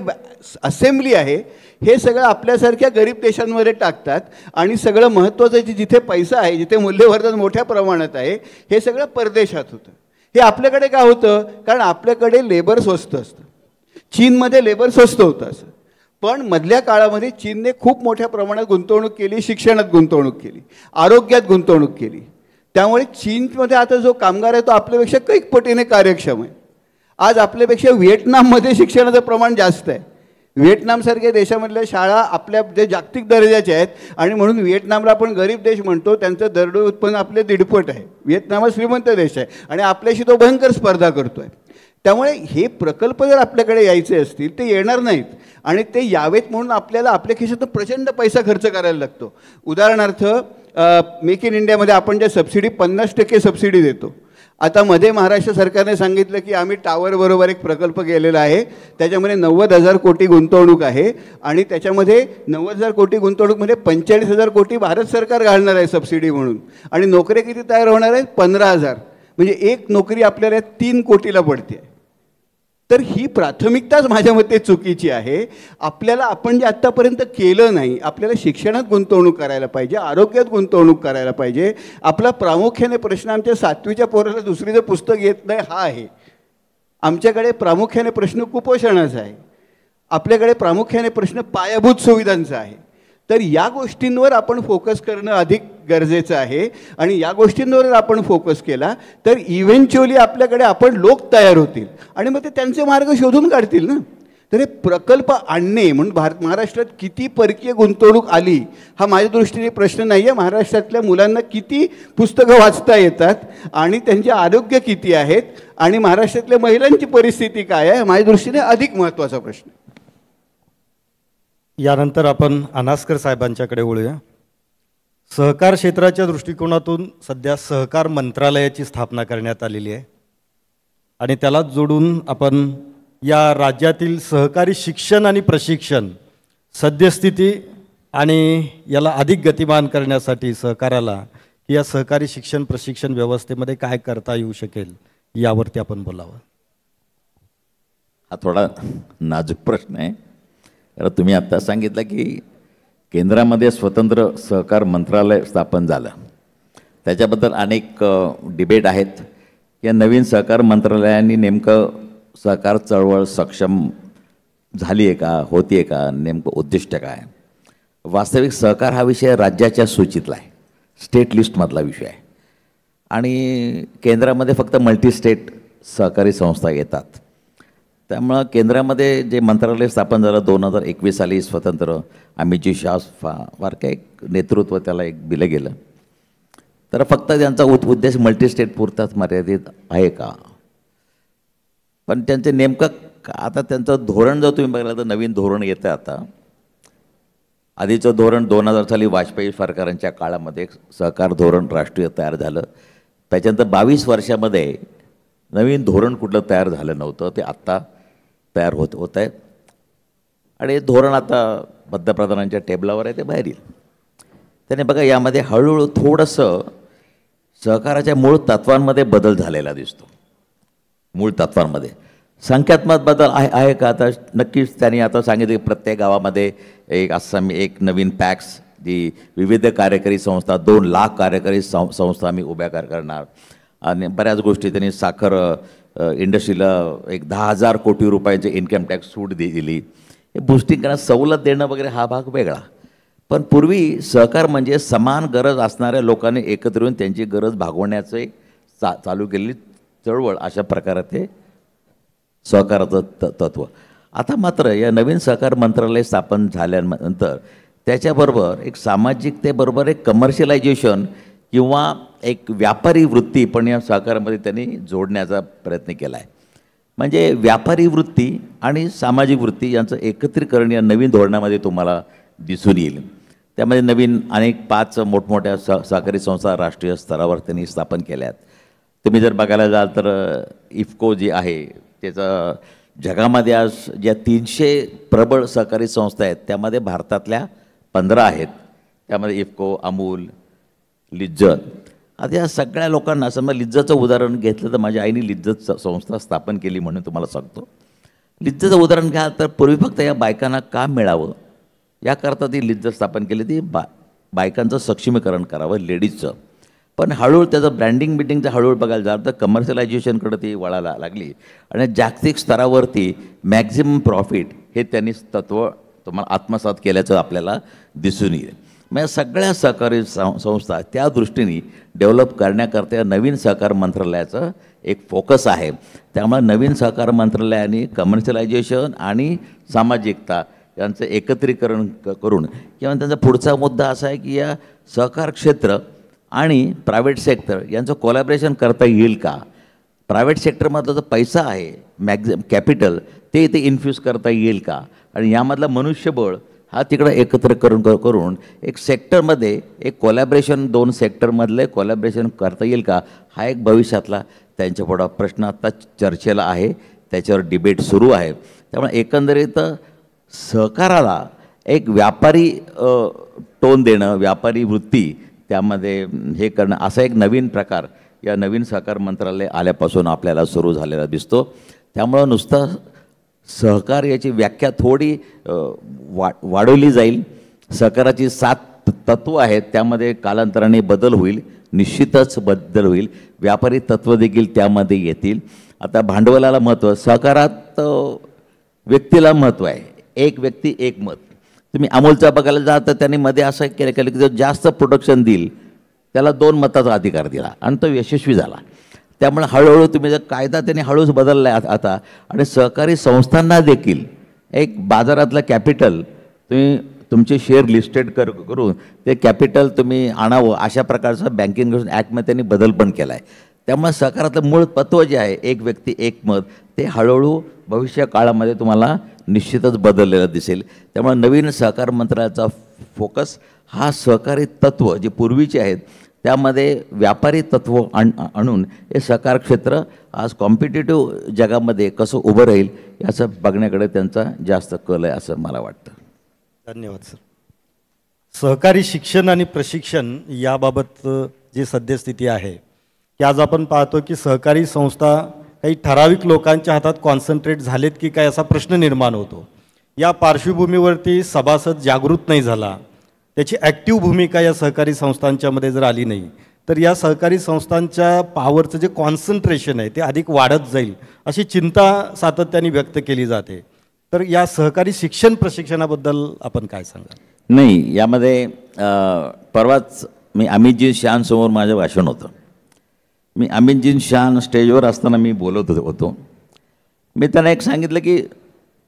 असेंब्ली आहे हे सगळं आपल्यासारख्या गरीब देशांमध्ये टाकतात आणि सगळं महत्त्वाचं जिथे पैसा आहे, जिथे मूल्यवर्धन मोठ्या प्रमाणात आहे, हे सगळं परदेशात होतं. हे आपल्याकडे का होतं? कारण आपल्याकडे लेबर स्वस्त असतं. चीनमध्ये लेबर स्वस्त होतं असं, पण मधल्या काळामध्ये चीनने खूप मोठ्या प्रमाणात गुंतवणूक केली, शिक्षणात गुंतवणूक केली, आरोग्यात गुंतवणूक केली. त्यामुळे चीनमध्ये आता जो कामगार आहे तो आपल्यापेक्षा कैक पटीने कार्यक्षम आहे. आज आपल्यापेक्षा व्हिएटनाममध्ये शिक्षणाचं प्रमाण जास्त आहे. व्हिएटनामसारख्या देशामधल्या शाळा आपल्या जे जागतिक दर्जाच्या आहेत आणि म्हणून व्हिएटनामला आपण गरीब देश म्हणतो. त्यांचं दरडोई उत्पन्न आपले दीडपट आहे. व्हिएतनाम श्रीमंत देश आहे आणि आपल्याशी तो भयंकर स्पर्धा करतो आहे. त्यामुळे हे प्रकल्प जर आपल्याकडे यायचे असतील ते येणार नाहीत आणि ते यावेत म्हणून आपल्याला आपल्या खिशातून प्रचंड पैसा खर्च करायला लागतो. उदाहरणार्थ मेक इन इंडियामध्ये आपण ज्या सबसिडी 50% सबसिडी देतो. आता मध्ये महाराष्ट्र सरकारने सांगितलं की आम्ही टावरबरोबर एक प्रकल्प केलेला आहे, त्याच्यामध्ये 90,000 कोटी गुंतवणूक आहे आणि त्याच्यामध्ये 90,000 कोटी गुंतवणूकमध्ये 45,000 कोटी भारत सरकार घालणार आहे सबसिडी म्हणून. आणि नोकऱ्या किती तयार होणार आहेत? 15,000. म्हणजे एक नोकरी आपल्याला 3 कोटीला पडते. तर ही प्राथमिकताच माझ्या मते चुकीची आहे. आपल्याला आपण जे आत्तापर्यंत केलं नाही, आपल्याला शिक्षणात गुंतवणूक करायला पाहिजे, आरोग्यात गुंतवणूक करायला पाहिजे. आपला प्रामुख्याने प्रश्न आमच्या 7वीच्या पोराला दुसरीचं पुस्तक येत नाही हा आहे. आमच्याकडे प्रामुख्याने प्रश्न कुपोषणाचा आहे. आपल्याकडे प्रामुख्याने प्रश्न पायाभूत सुविधांचा आहे. तर या गोष्टींवर आपण फोकस करणं अधिक गरजेचं आहे आणि या गोष्टींवर आपण फोकस केला तर इव्हेंच्युअली आपल्याकडे आपण लोक तयार होतील आणि मग ते त्यांचे मार्ग शोधून काढतील ना. तर हे प्रकल्प आणणे म्हणून महाराष्ट्रात किती परकीय गुंतवणूक आली हा माझ्या दृष्टीने प्रश्न नाही आहे. महाराष्ट्रातल्या मुलांना किती पुस्तकं वाचता येतात आणि त्यांचे आरोग्य किती आहेत आणि महाराष्ट्रातल्या महिलांची परिस्थिती काय आहे माझ्या दृष्टीने अधिक महत्त्वाचा प्रश्न. यानंतर आपण अनास्कर साहेबांच्याकडे वळूया. सहकार क्षेत्राच्या दृष्टिकोनातून सध्या सहकार मंत्रालयाची स्थापना करण्यात आलेली आहे आणि त्याला जोडून आपण या राज्यातील सहकारी शिक्षण आणि प्रशिक्षण सद्यस्थिती आणि याला अधिक गतिमान करण्यासाठी सहकाराला की या सहकारी शिक्षण प्रशिक्षण व्यवस्थेमध्ये काय करता येऊ शकेल यावरती आपण बोलावं. हा थोडा नाजूक प्रश्न आहे. कारण तुम्ही आत्ता सांगितलं की केंद्रामध्ये स्वतंत्र सहकार मंत्रालय स्थापन झालं, त्याच्याबद्दल अनेक डिबेट आहेत. या नवीन सहकार मंत्रालयाने नेमकं सहकार चळवळ सक्षम झाली आहे का, होती आहे का, नेमकं उद्दिष्ट काय? वास्तविक सहकार हा विषय राज्याच्या सूचीतला आहे, स्टेट लिस्टमधला विषय आहे आणि केंद्रामध्ये फक्त मल्टी स्टेट सहकारी संस्था येतात. त्यामुळं केंद्रामध्ये जे मंत्रालय स्थापन झालं 2021 साली स्वतंत्र अमितजी शाह फार काय नेतृत्व त्याला एक दिलं गेलं. तर फक्त त्यांचा उद्देश मल्टी स्टेट पुरताच मर्यादित आहे का? पण त्यांचे नेमकं आता त्यांचं धोरण जर तुम्ही बघितलं तर नवीन धोरण येतं आता. आधीचं धोरण 2000 साली वाजपेयी सरकारांच्या काळामध्ये सहकार धोरण राष्ट्रीय तयार झालं. त्याच्यानंतर 22 वर्षामध्ये नवीन धोरण कुठलं तयार झालं नव्हतं, ते आत्ता तयार होत आहे आणि धोरण आता पंतप्रधानांच्या टेबलावर आहे, ते बाहेर येईल. त्याने बघा यामध्ये हळूहळू थोडंसं सहकाराच्या मूळ तत्वांमध्ये बदल झालेला दिसतो. मूळ तत्वांमध्ये संख्यात्मक बदल आहे का? आता नक्कीच त्यांनी आता सांगितलं की प्रत्येक गावामध्ये एक नवीन पॅक्स, जी विविध कार्यकारी संस्था, 2 लाख कार्यकारी संस्था आम्ही उभ्या करणार. आणि बऱ्याच गोष्टी त्यांनी साखर इंडस्ट्रीला 10,000 कोटी रुपयाचे इन्कम टॅक्स सूट दिली. हे बूस्टिंग करणं, सवलत देणं वगैरे हा भाग वेगळा. पण पूर्वी सहकार म्हणजे समान गरज असणाऱ्या लोकांनी एकत्र येऊन त्यांची गरज भागवण्याचं एक चालू केलेली चळवळ, अशा प्रकारे ते सहकाराचं तत्व. आता मात्र या नवीन सहकार मंत्रालय स्थापन झाल्यानंतर त्याच्याबरोबर एक सामाजिकतेबरोबर एक कमर्शियलायझेशन किंवा एक व्यापारी वृत्ती पण या सहकारामध्ये त्यांनी जोडण्याचा प्रयत्न केला आहे. म्हणजे व्यापारी वृत्ती आणि सामाजिक वृत्ती यांचं एकत्रीकरण या नवीन धोरणामध्ये तुम्हाला दिसून येईल. त्यामध्ये नवीन अनेक 5 मोठमोठ्या सहकारी संस्था राष्ट्रीय स्तरावर त्यांनी स्थापन केल्या आहेत. तुम्ही जर बघायला जाल तर इफ्को जी आहे त्याचा जगामध्ये आज ज्या 300 प्रबळ सहकारी संस्था आहेत त्यामध्ये भारतातल्या 15 आहेत. त्यामध्ये इफ्को, अमूल, लिज्जत. आता या सगळ्या लोकांना, समजा लिज्जतचं उदाहरण घेतलं तर माझ्या आईने लिज्जत संस्था स्थापन केली म्हणून तुम्हाला सांगतो. लिज्जतचं उदाहरण घ्या तर पूर्वी फक्त या बायकांना काम मिळावं याकरता ती लिज्जत स्थापन केली. ती बायकांचं सक्षमीकरण करावं, लेडीजचं. पण हळूहळू त्याचं ब्रँडिंग हळूहळू बघायला जालं तर कमर्शियलायझेशनकडे ती वळायला लागली आणि जागतिक स्तरावरती मॅक्झिमम प्रॉफिट हे त्यांनी तत्त्व तुम्हाला आत्मसात केल्याचं आपल्याला दिसून येईल. म्हणजे सगळ्या सहकारी संस्था त्या दृष्टीने डेव्हलप करण्याकरता नवीन सहकार मंत्रालयाचं एक फोकस आहे. त्यामुळे नवीन सहकार मंत्रालयाने कमर्शियलायझेशन आणि सामाजिकता यांचं एकत्रीकरण करून, किंवा त्यांचा पुढचा मुद्दा असा आहे की या सहकार क्षेत्र आणि प्रायव्हेट सेक्टर यांचं कोलॅबरेशन करता येईल का? प्रायव्हेट सेक्टरमधला जो पैसा आहे, कॅपिटल, ते इथे इन्फ्यूज करता येईल का? आणि यामधलं मनुष्यबळ हा तिकडं एकत्र करून एक सेक्टरमध्ये एक कोलॅबरेशन, 2 सेक्टरमधले कोलॅबरेशन करता येईल का? हा एक भविष्यातला त्यांच्यापुढं प्रश्न आत्ता चर्चेला आहे, त्याच्यावर डिबेट सुरू आहे. त्यामुळे एकंदरीत सहकाराला एक व्यापारी टोन देणं, व्यापारी वृत्ती त्यामध्ये हे करणं, असा एक नवीन प्रकार या नवीन सहकार मंत्रालय आल्यापासून आपल्याला सुरू झालेला दिसतो. त्यामुळं नुसतं सहकार याची व्याख्या थोडी वाढवली जाईल. सहकाराची 7 तत्व आहेत, त्यामध्ये कालांतराने बदल होईल, निश्चितच बदल होईल. व्यापारी तत्व देखील त्यामध्ये येतील. आता भांडवलाला महत्त्व, सहकारात व्यक्तीला महत्त्व आहे. एक व्यक्ती एक मत. तुम्ही अमूलचा बघायला जा तर त्यांनी मध्ये असं केलं की जो जास्त प्रोडक्शन देईल त्याला 2 मताचा अधिकार दिला आणि तो यशस्वी झाला. त्यामुळे हळूहळू तुम्ही जर कायदा त्यांनी हळूच बदलला आहे आता, आणि सहकारी संस्थांना देखील एक बाजारातलं कॅपिटल तुम्ही तुमचे शेअर लिस्टेड करून ते कॅपिटल तुम्ही आणावं, अशा प्रकारचं बँकिंग ॲक्टमध्ये त्यांनी बदल पण केला आहे. त्यामुळे सहकारातलं मूळ तत्व जे आहे, एक व्यक्ती एक मत, ते हळूहळू भविष्य काळामध्ये तुम्हाला निश्चितच बदललेलं दिसेल. त्यामुळे नवीन सहकार मंत्रालयाचा फोकस हा सहकारी तत्व जे पूर्वीचे आहेत त्यामध्ये व्यापारी तत्व आणून हे सहकार क्षेत्र आज कॉम्पिटिटिव्ह जगामध्ये कसं उभं राहील याचं बघण्याकडे त्यांचा जास्त कल आहे असं मला वाटतं. धन्यवाद सर. सहकारी शिक्षण आणि प्रशिक्षण याबाबत जी सद्यस्थिती आहे की आज आपण पाहतो की सहकारी संस्था काही ठराविक लोकांच्या हातात कॉन्सन्ट्रेट झालेत की काय असा प्रश्न निर्माण होतो. या पार्श्वभूमीवरती सभासद जागृत नाही झाला, त्याची ॲक्टिव्ह भूमिका या सहकारी संस्थांच्यामध्ये जर आली नाही तर या सहकारी संस्थांच्या पॉवरचं जे कॉन्सन्ट्रेशन आहे ते अधिक वाढत जाईल अशी चिंता सातत्याने व्यक्त केली जाते. तर या सहकारी शिक्षण प्रशिक्षणाबद्दल आपण काय सांगाल? नाही, यामध्ये परवाच मी अमितजी शानसमोर माझं भाषण होतं. मी अमितजी शान स्टेजवर असताना मी बोलत होतो. मी त्यांना एक सांगितलं की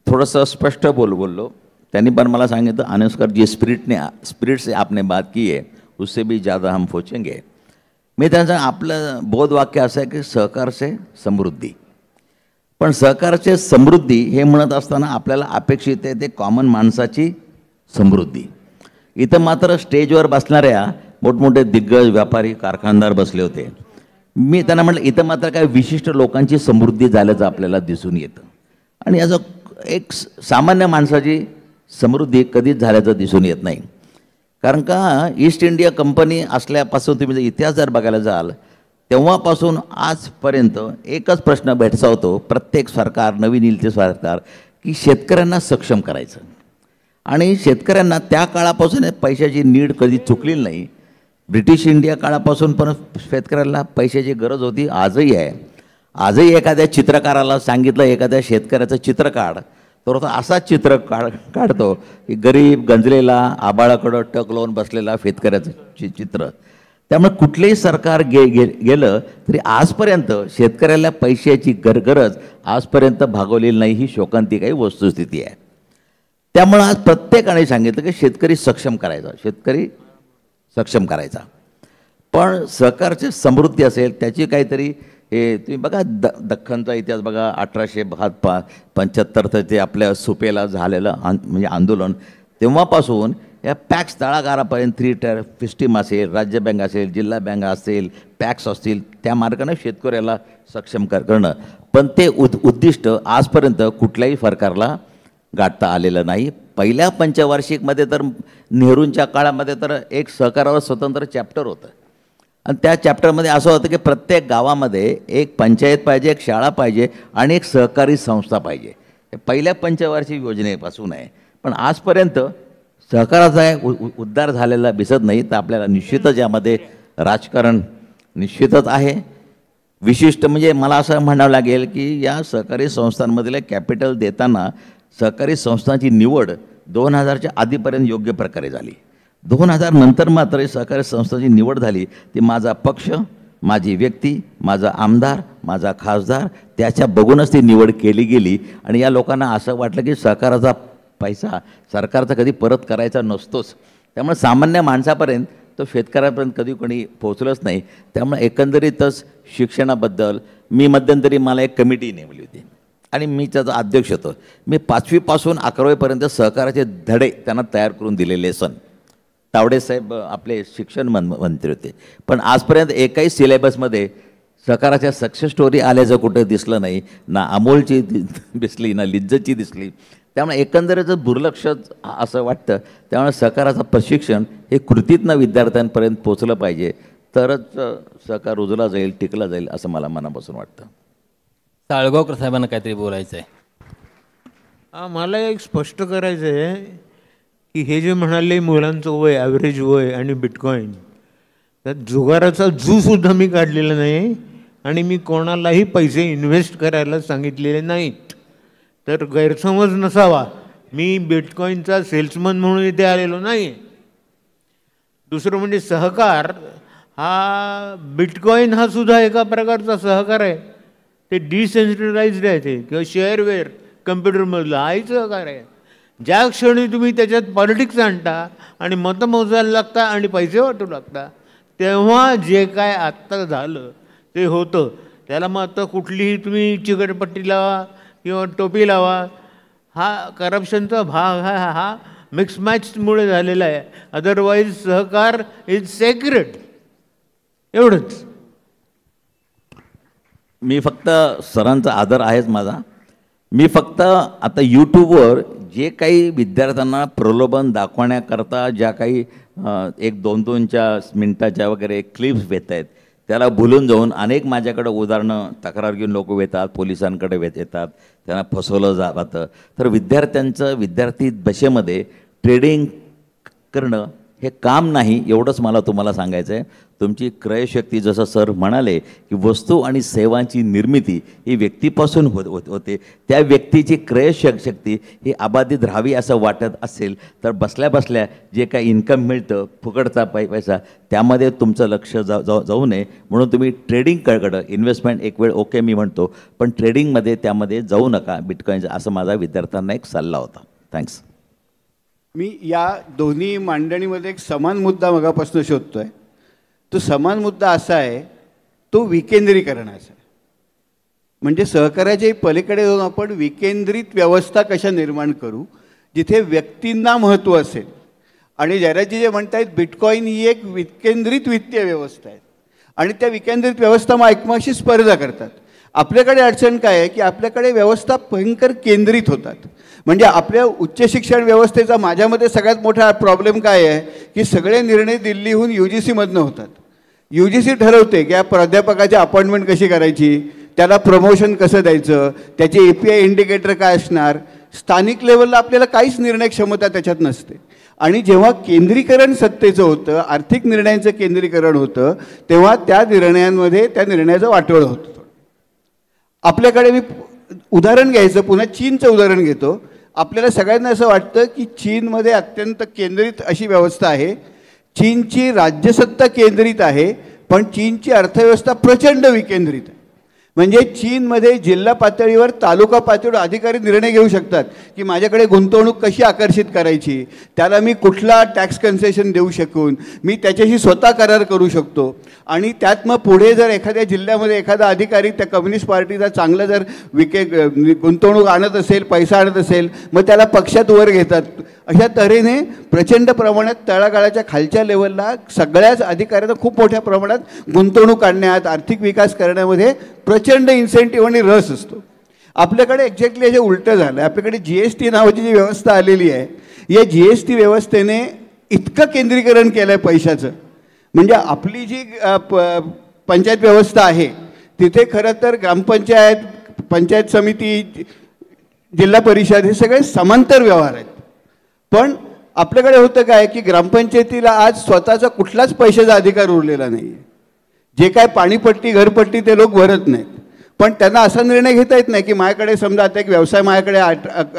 थोडंसं स्पष्ट बोललो. त्यांनी पण मला सांगितलं, अनुष्कर जी स्पिरिट से आपने बात की है उससे भी ज़्यादा हम सोचेंगे. मी त्यांचं आपलं बोधवाक्य असं आहे की सहकार से समृद्धी. पण सहकारचे समृद्धी हे म्हणत असताना आपल्याला अपेक्षित आहे ते कॉमन माणसाची समृद्धी. इथं मात्र स्टेजवर बसणाऱ्या मोठमोठे दिग्गज व्यापारी कारखानदार बसले होते. मी त्यांना म्हटलं इथं मात्र काय विशिष्ट लोकांची समृद्धी झाल्याचं आपल्याला दिसून येतं आणि याचं एक सामान्य माणसाची समृद्धी कधीच झाल्याचं दिसून येत नाही. कारण का ईस्ट इंडिया कंपनी असल्यापासून तुम्ही जर इतिहास जर बघायला जाल तेव्हापासून आजपर्यंत एकच प्रश्न भेडसावतो प्रत्येक सरकार, नवीन येईल ते सरकार, की शेतकऱ्यांना सक्षम करायचं. आणि शेतकऱ्यांना त्या काळापासून पैशाची नीड कधी चुकलेली नाही. ब्रिटिश इंडिया काळापासून पण शेतकऱ्याला पैशाची गरज होती, आजही आहे. आजही एखाद्या चित्रकाराला सांगितलं एखाद्या शेतकऱ्याचं चित्र काढ, तर तो असाच चित्र काढतो की गरीब गंजलेला आबाळाकडं टक लावून बसलेला शेतकऱ्याचं चित्र. त्यामुळे कुठलेही सरकार गेलं तरी आजपर्यंत शेतकऱ्याला पैशाची गरज आजपर्यंत भागवलेली नाही, ही शोकांतिक काही वस्तुस्थिती आहे. त्यामुळं आज प्रत्येकाने सांगितलं की शेतकरी सक्षम करायचा, शेतकरी सक्षम करायचा. पण सहकारची समृद्धी असेल त्याची काहीतरी, हे तुम्ही बघा दख्खनचा इतिहास बघा, 1875 ते आपल्या सुपेला झालेलं म्हणजे आंदोलन, तेव्हापासून या पॅक्स तळागारापर्यंत 3 टायर सिस्टीम असेल, राज्य बँक असेल, जिल्हा बँक असेल, पॅक्स असतील, त्या मार्गाने शेतकऱ्याला सक्षम करणं. पण ते उद्दिष्ट आजपर्यंत कुठल्याही सरकारला गाठता आलेलं नाही. पहिल्या पंचवार्षिकमध्ये तर नेहरूंच्या काळामध्ये तर एक सहकारावर स्वतंत्र चॅप्टर होतं आणि त्या चॅप्टरमध्ये असं होतं की प्रत्येक गावामध्ये एक पंचायत पाहिजे, एक शाळा पाहिजे आणि एक सहकारी संस्था पाहिजे. हे पहिल्या पंचवार्षिक योजनेपासून आहे. पण आजपर्यंत सहकाराचा उद्धार झालेला दिसत नाही. तर आपल्याला निश्चितच यामध्ये राजकारण निश्चितच आहे. विशिष्ट म्हणजे मला असं म्हणावं लागेल की या सहकारी संस्थांमधले कॅपिटल देताना सहकारी संस्थांची निवड 2000च्या आधीपर्यंत योग्य प्रकारे झाली. 2000 नंतर मात्र सहकारी संस्थांची निवड झाली ती माझा पक्ष, माझी व्यक्ती, माझा आमदार, माझा खासदार त्याच्या बघूनच ती निवड केली गेली. आणि या लोकांना असं वाटलं की सहकाराचा पैसा सरकारचा कधी परत करायचा नसतोच. त्यामुळे सामान्य माणसापर्यंत तो शेतकऱ्यापर्यंत कधी कोणी पोहोचलंच नाही. त्यामुळे एकंदरीतच शिक्षणाबद्दल मी मध्यंतरी मला एक कमिटी नेमली होती आणि मी त्याचा अध्यक्ष होतो. मी 5वी पासून 11वी पर्यंत सहकाराचे धडे त्यांना तयार करून दिले. लेसन तावडे साहेब आपले शिक्षण मंत्री होते. पण आजपर्यंत एकाही सिलेबसमध्ये सहकाराच्या सक्सेस स्टोरी आल्याचं कुठं दिसलं नाही. ना अमोलची दिसली, ना लिज्जतची दिसली. त्यामुळे एकंदरीतच दुर्लक्ष असं वाटतं. त्यामुळे सहकाराचं प्रशिक्षण हे कृतीतनं विद्यार्थ्यांपर्यंत पोचलं पाहिजे, तरच सहकार रुजला जाईल, टिकला जाईल असं मला मनापासून वाटतं. साळगावकर साहेबांना काहीतरी बोलायचं आहे. मला एक स्पष्ट करायचं आहे की हे जे म्हणाले मुलांचं वय, ॲव्हरेज वय आणि बिटकॉईन, त्यात जुगाराचा जूसुद्धा मी काढलेला नाही आणि मी कोणालाही पैसे इन्व्हेस्ट करायला सांगितलेले नाहीत. तर गैरसमज नसावा, मी बिटकॉईनचा सेल्समन म्हणून इथे आलेलो नाही. दुसरं म्हणजे सहकार हा, बिटकॉईन हा सुद्धा एका प्रकारचा सहकार आहे. ते डिसेंट्रलाइज्ड आहे ते, किंवा शेअरवेअर कम्प्युटरमधलं हाही सहकार आहे. ज्या क्षणी तुम्ही त्याच्यात पॉलिटिक्स आणता आणि मतं मोजायला लागता आणि पैसे वाटू लागता, तेव्हा जे काय आत्ता झालं ते होतं. त्याला मग आता कुठलीही तुम्ही चिकटपट्टी लावा किंवा टोपी लावा, हा करप्शनचा भाग हा मिक्स मॅचमुळे झालेला आहे. अदरवाईज सहकार इज सेक्रेट. एवढंच. मी फक्त सरांचा आदर आहेच माझा. मी फक्त आता यूट्यूबवर जे काही विद्यार्थ्यांना प्रलोभन दाखवण्याकरता ज्या काही 1-2 मिनटाच्या वगैरे क्लिप्स येत आहेत, त्याला भुलून जाऊन अनेक माझ्याकडं उदाहरणं तक्रार घेऊन लोक येतात, पोलिसांकडे येतात, त्यांना फसवलं जातं. तर विद्यार्थ्यांचं विद्यार्थी दशेमध्ये ट्रेडिंग करणं हे काम नाही, एवढंच मला तुम्हाला सांगायचं आहे. तुमची क्रयशक्ती, जसं सर म्हणाले की वस्तू आणि सेवांची निर्मिती ही व्यक्तीपासून होते. त्या व्यक्तीची क्रयशक्ती ही अबाधित राहावी असं वाटत असेल तर बसल्या बसल्या जे काही इन्कम मिळतं फुकटचा पैसा, त्यामध्ये तुमचं लक्ष जाऊ नये. म्हणून तुम्ही ट्रेडिंगकडं इन्व्हेस्टमेंट एक वेळ ओके मी म्हणतो, पण ट्रेडिंगमध्ये त्यामध्ये जाऊ नका बिटकॉईनचं, असं माझा विद्यार्थ्यांना एक सल्ला होता. थँक्स. मी या दोन्ही मांडणीमध्ये एक समान मुद्दा मगापासून शोधतोय. तो समान मुद्दा असा आहे, तो विकेंद्रीकरणाचा आहे. म्हणजे सहकार्याच्या पलीकडे जाऊन आपण विकेंद्रित व्यवस्था कशा निर्माण करू, जिथे व्यक्तींना महत्त्व असेल. आणि जयराजजी जे म्हणतायत बिटकॉईन ही एक विकेंद्रित वित्तीय व्यवस्था आहे आणि त्या विकेंद्रित व्यवस्था मग एकमेकांशी स्पर्धा करतात. आपल्याकडे अडचण काय आहे की आपल्याकडे व्यवस्था भयंकर केंद्रित होतात. म्हणजे आपल्या उच्च शिक्षण व्यवस्थेचा माझ्यामध्ये सगळ्यात मोठा प्रॉब्लेम काय आहे की सगळे निर्णय दिल्लीहून UGCमधनं होतात. UGC ठरवते की या प्राध्यापकाची अपॉइंटमेंट कशी करायची, त्याला प्रमोशन कसं द्यायचं, त्याचे API इंडिकेटर काय असणार. स्थानिक लेवलला आपल्याला काहीच निर्णय क्षमता त्याच्यात नसते. आणि जेव्हा केंद्रीकरण सत्तेचं होतं, आर्थिक निर्णयांचं केंद्रीकरण होतं, तेव्हा त्या निर्णयांमध्ये त्या निर्णयाचं वाटोळं होतं. आपल्याकडे मी उदाहरण घ्यायचं, पुन्हा चीनचं उदाहरण घेतो. आपल्याला सगळ्यांना असं वाटतं की चीनमध्ये अत्यंत केंद्रित अशी व्यवस्था आहे, चीनची राज्यसत्ता केंद्रित आहे, पण चीनची अर्थव्यवस्था प्रचंड विकेंद्रित आहे. म्हणजे चीनमध्ये जिल्हा पातळीवर तालुका पातळीवर अधिकारी निर्णय घेऊ शकतात की माझ्याकडे गुंतवणूक कशी आकर्षित करायची, त्याला मी कुठला टॅक्स कन्सेशन देऊ शकून, मी त्याच्याशी स्वतः करार करू शकतो. आणि त्यात मग पुढे जर एखाद्या जिल्ह्यामध्ये एखादा अधिकारी त्या कम्युनिस्ट पार्टीचा चांगलं जर गुंतवणूक आणत असेल, पैसा आणत असेल, मग त्याला पक्षात वर घेतात. अशा तऱ्हेने प्रचंड प्रमाणात तळागाळाच्या खालच्या लेवलला सगळ्याच अधिकाऱ्यांना खूप मोठ्या प्रमाणात गुंतवणूक आणण्यात, आर्थिक विकास करण्यामध्ये प्रचंड इन्सेंटिव्ह आणि रस असतो. आपल्याकडे एक्झॅक्टली याचे उलटं झालं. आपल्याकडे GST नावाची जी व्यवस्था आलेली आहे, या GST व्यवस्थेने इतकं केंद्रीकरण केलं आहे पैशाचं. म्हणजे आपली जी पंचायत व्यवस्था आहे तिथे खरं तर ग्रामपंचायत, पंचायत समिती, जिल्हा परिषद हे सगळे समांतर व्यवहार आहेत. पण आपल्याकडे होतं काय की ग्रामपंचायतीला आज स्वतःचा कुठलाच पैशाचा अधिकार उरलेला नाही आहे. जे काय पाणीपट्टी, घरपट्टी ते लोक भरत नाहीत. पण त्यांना असा निर्णय घेता येत नाही की माझ्याकडे समजा आता एक व्यवसाय माझ्याकडे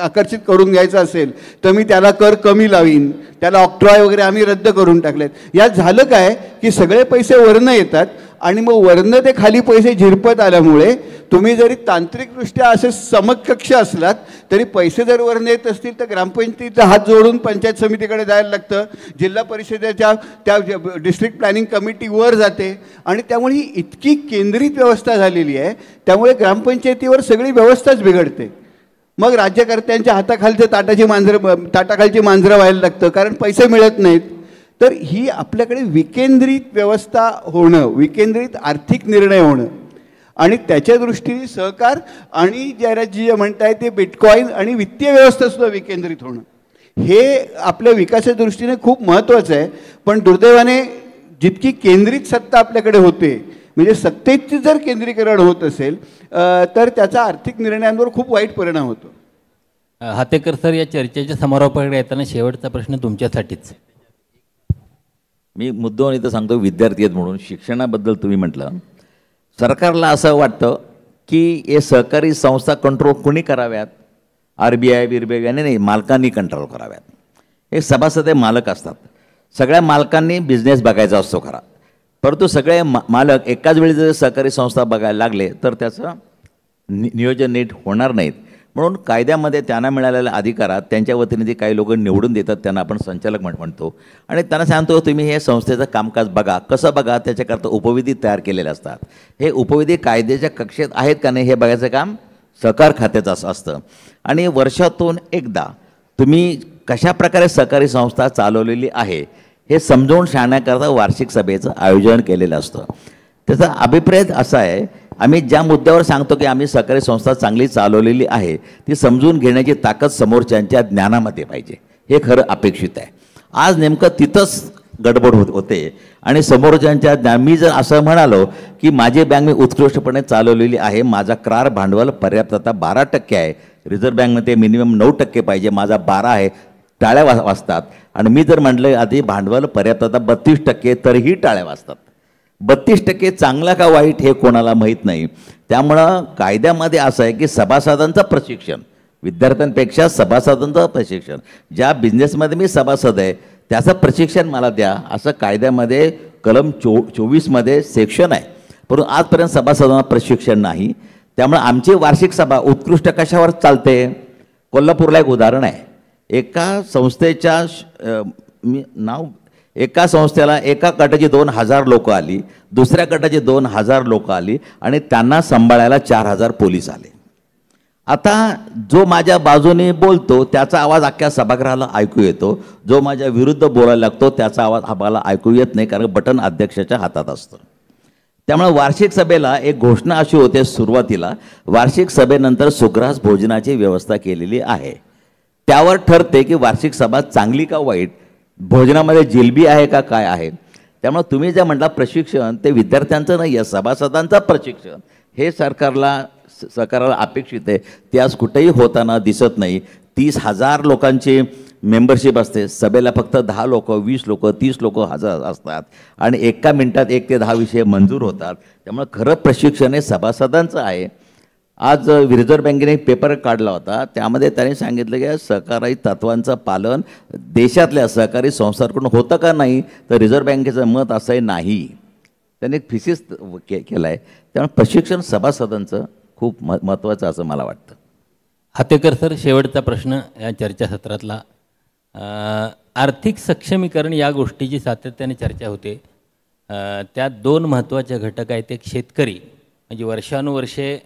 आकर्षित करून घ्यायचा असेल तर मी त्याला कर कमी लावीन, त्याला ऑक्ट्रॉय वगैरे आम्ही रद्द करून टाकलेत. यात झालं काय की सगळे पैसे वरनं येतात आणि मग वरनं ते खाली पैसे झिरपत आल्यामुळे तुम्ही जरी तांत्रिकदृष्ट्या असे समकक्ष असलात तरी पैसे जर वरनं येत असतील तर ग्रामपंचायतीचा हात जोडून पंचायत समितीकडे जायला लागतं, जिल्हा परिषदेच्या त्या डिस्ट्रिक्ट प्लॅनिंग कमिटीवर जाते. आणि त्यामुळे ही इतकी केंद्रित व्यवस्था झालेली आहे, त्यामुळे ग्रामपंचायतीवर सगळी व्यवस्थाच बिघडते. मग राज्यकर्त्यांच्या हाताखालचं ताटाखालची मांजरं व्हायला लागतं कारण पैसे मिळत नाहीत. तर ही आपल्याकडे विकेंद्रित व्यवस्था होणं, विकेंद्रित आर्थिक निर्णय होणं आणि त्याच्या दृष्टीने सहकार आणि जी म्हणताय ते बिटकॉईन आणि वित्तीय व्यवस्थासुद्धा विकेंद्रित होणं, हे आपल्या विकासाच्या दृष्टीने खूप महत्त्वाचं आहे. पण दुर्दैवाने जितकी केंद्रित सत्ता आपल्याकडे होते, म्हणजे सत्तेचे जर केंद्रीकरण होत असेल तर त्याचा आर्थिक निर्णयांवर खूप वाईट परिणाम होतो. हातेकर सर, या चर्चेच्या समारोपाकडे येताना शेवटचा प्रश्न तुमच्यासाठीच. मी मुद्दाम इथं सांगतो, विद्यार्थी आहेत म्हणून शिक्षणाबद्दल तुम्ही म्हटलं, सरकारला असं वाटतं की हे सहकारी संस्था कंट्रोल कोणी कराव्यात, RBI बिरबीआय नाही, मालकांनी कंट्रोल कराव्यात. हे सभासद मालक असतात, सगळ्या मालकांनी बिझनेस बघायचा असतो खरा, परंतु सगळे मालक एकाच वेळी जर सहकारी संस्था बघायला लागले तर त्याचं नियोजन नीट होणार नाहीत. म्हणून कायद्यामध्ये त्यांना मिळालेल्या अधिकारात त्यांच्या वतीने जे काही लोक निवडून देतात त्यांना आपण संचालक म्हणतो आणि त्यांना सांगतो तुम्ही हे संस्थेचं कामकाज बघा. कसं बघा, त्याच्याकरता उपविधी तयार केलेले असतात. हे उपविधी कायद्याच्या कक्षेत आहेत का नाही हे बघायचं काम सहकार खात्याचं असतं. आणि वर्षातून एकदा तुम्ही कशाप्रकारे सहकारी संस्था चालवलेली आहे हे समजावून सांगण्याकरता वार्षिक सभेचं आयोजन केलेलं असतं. त्याचा अभिप्राय असा आहे, आम्ही ज्या मुद्द्यावर सांगतो की आम्ही सहकारी संस्था चांगली चालवलेली आहे ती समजून घेण्याची ताकद समोरच्यांच्या ज्ञानामध्ये पाहिजे, हे खरं अपेक्षित आहे. आज नेमकं तिथंच गडबड होते आणि समोरच्यांच्या ज्ञान. मी जर असं म्हणालो की माझी बँक मी उत्कृष्टपणे चालवलेली आहे, माझा करार भांडवल पर्याप्तता 12% आहे, रिझर्व्ह बँकमध्ये मिनिमम 9% पाहिजे, माझा 12 आहे, टाळ्या वाजतात. आणि मी जर म्हटलं आधी भांडवल पर्याप्तता 32% तरीही टाळ्या वाजतात. 32% चांगला का वाईट हे कोणाला माहीत नाही. त्यामुळं कायद्यामध्ये असं आहे की सभासदांचं प्रशिक्षण, विद्यार्थ्यांपेक्षा सभासदांचं प्रशिक्षण, ज्या बिझनेसमध्ये मी सभासद आहे त्याचं प्रशिक्षण मला द्या, असं कायद्यामध्ये कलम 24मध्ये सेक्शन आहे. परंतु आजपर्यंत सभासदांना प्रशिक्षण नाही. त्यामुळे आमची वार्षिक सभा उत्कृष्ट कशावर चालते. कोल्हापूरला एक उदाहरण आहे, एका संस्थेच्या एका संस्थेला एका गटाची 2000 लोक आली, दुसऱ्या गटाची 2000 लोक आली आणि त्यांना सांभाळायला 4000 पोलीस आले. आता जो माझ्या बाजूने बोलतो त्याचा आवाज अख्ख्या सभागृहाला ऐकू येतो, जो माझ्या विरुद्ध बोलायला लागतो त्याचा आवाज आम्हाला ऐकू येत नाही, कारण बटन अध्यक्षाच्या हातात असतं. त्यामुळे वार्षिक सभेला एक घोषणा अशी होते सुरुवातीला, वार्षिक सभेनंतर सुग्रास भोजनाची व्यवस्था केलेली आहे. त्यावर ठरते की वार्षिक सभा चांगली का वाईट भोजनामध्ये जिलबी आहे का काय आहे. त्यामुळे तुम्ही जे म्हटला प्रशिक्षण ते विद्यार्थ्यांचं नाही आहे, सभासदांचं प्रशिक्षण हे सरकारला अपेक्षित आहे. ते आज कुठेही होताना दिसत नाही. 30,000 लोकांची मेंबरशिप असते, सभेला फक्त 10 लोक, 20 लोक, 30 लोक हजर असतात आणि एका मिनिटात 1 ते 10 विषय मंजूर होतात. त्यामुळे खरं प्रशिक्षण हे सभासदांचं आहे. आज रिझर्व्ह बँकेने एक पेपर काढला होता, त्यामध्ये त्यांनी सांगितलं की सहकारी तत्वांचं पालन देशातल्या सहकारी संस्थांकडून होतं का नाही, तर रिझर्व्ह बँकेचं मत असंही नाही. त्यांनी एक थिसिस केला आहे. त्यामुळे प्रशिक्षण सभासदांचं खूप महत्त्वाचं असं मला वाटतं. हातेकर सर, शेवटचा प्रश्न या चर्चासत्रातला. आर्थिक सक्षमीकरण या गोष्टीची सातत्याने चर्चा होते. त्यात 2 महत्त्वाचे घटक आहेत. एक शेतकरी, म्हणजे वर्षानुवर्षे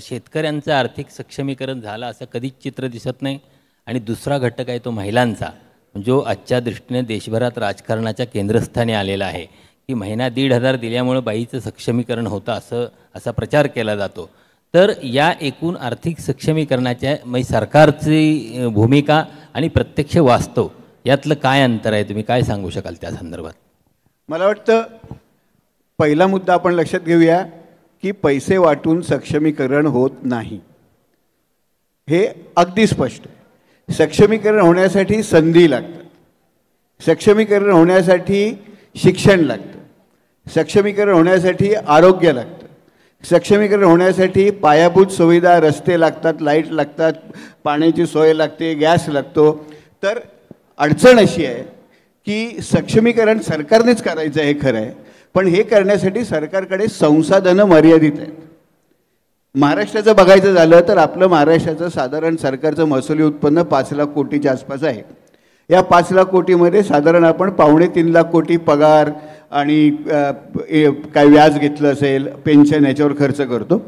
शेतकऱ्यांचं आर्थिक सक्षमीकरण झालं असं कधीच चित्र दिसत नाही. आणि दुसरा घटक आहे तो महिलांचा, जो आजच्या दृष्टीने देशभरात राजकारणाच्या केंद्रस्थानी आलेला आहे की महिना 1,500 दिल्यामुळं बाईचं सक्षमीकरण होतं असा प्रचार केला जातो. तर या एकूण आर्थिक सक्षमीकरणाच्या सरकारची भूमिका आणि प्रत्यक्ष वास्तव यातलं काय अंतर आहे, तुम्ही काय सांगू शकाल त्या संदर्भात? मला वाटतं पहिला मुद्दा आपण लक्षात घेऊया की पैसे वाटून सक्षमीकरण होत नाही, हे अगदी स्पष्ट आहे. सक्षमीकरण होण्यासाठी संधी लागतात, सक्षमीकरण होण्यासाठी शिक्षण लागतं, सक्षमीकरण होण्यासाठी आरोग्य लागतं, सक्षमीकरण होण्यासाठी पायाभूत सुविधा, रस्ते लागतात, लाईट लागतात, पाण्याची सोय लागते, गॅस लागतो. तर अडचण अशी आहे की सक्षमीकरण सरकारनेच करायचं आहे खरं आहे, पण हे करण्यासाठी सरकारकडे संसाधनं मर्यादित आहेत. महाराष्ट्राचं बघायचं झालं तर आपलं महाराष्ट्राचं साधारण सरकारचं महसुली उत्पन्न 5 लाख कोटीच्या आसपास आहे. या 5 लाख कोटीमध्ये साधारण आपण 2.25-3 लाख कोटी पगार आणि काय व्याज घेतलं असेल, पेन्शन, याच्यावर खर्च करतो.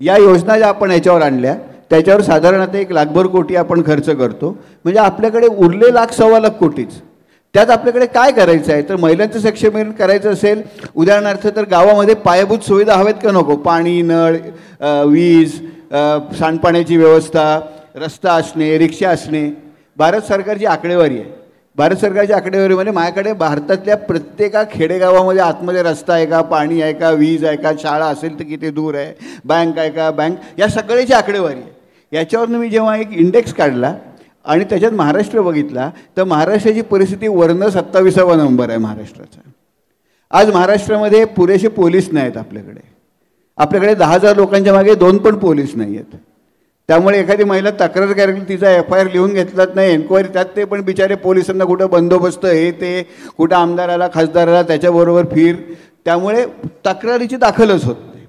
या योजना ज्या आपण याच्यावर आणल्या त्याच्यावर साधारण आता 1,00,000 कोटी आपण खर्च करतो. म्हणजे आपल्याकडे उरले 1,00,000-1.25 लाख कोटीच. त्यात आपल्याकडे काय करायचं आहे, तर महिलांचं सक्षमीकरण करायचं असेल, उदाहरणार्थ तर गावामध्ये पायाभूत सुविधा हवेत का नको, पाणी, नळ, वीज, सांडपाण्याची व्यवस्था, रस्ता असणे, रिक्षा असणे. भारत सरकारची आकडेवारी आहे. भारत सरकारच्या आकडेवारीमध्ये माझ्याकडे भारतातल्या प्रत्येक खेडेगावामध्ये आतमध्ये रस्ता आहे का, पाणी आहे का, वीज आहे का, शाळा असेल तर किती दूर आहे, बँक आहे का, बँक, या सगळ्याची आकडेवारी आहे. याच्यावरनं मी जेव्हा एक इंडेक्स काढला आणि त्याच्यात महाराष्ट्र बघितला तर महाराष्ट्राची परिस्थिती वरनं 27वा नंबर आहे महाराष्ट्राचा. आज महाराष्ट्रामध्ये पुरेसे पोलीस नाहीत. आपल्याकडे 10,000 लोकांच्या मागे 2 पण पोलीस नाही आहेत. त्यामुळे एखादी महिला तक्रार करायला तिचा FIR लिहून घेतलाच नाही, एन्क्वायरी, त्यात ते पण बिचारे पोलिसांना कुठं बंदोबस्त हे ते, कुठं आमदाराला खासदाराला त्याच्याबरोबर फिर, त्यामुळे तक्रारीची दाखलच होत नाही.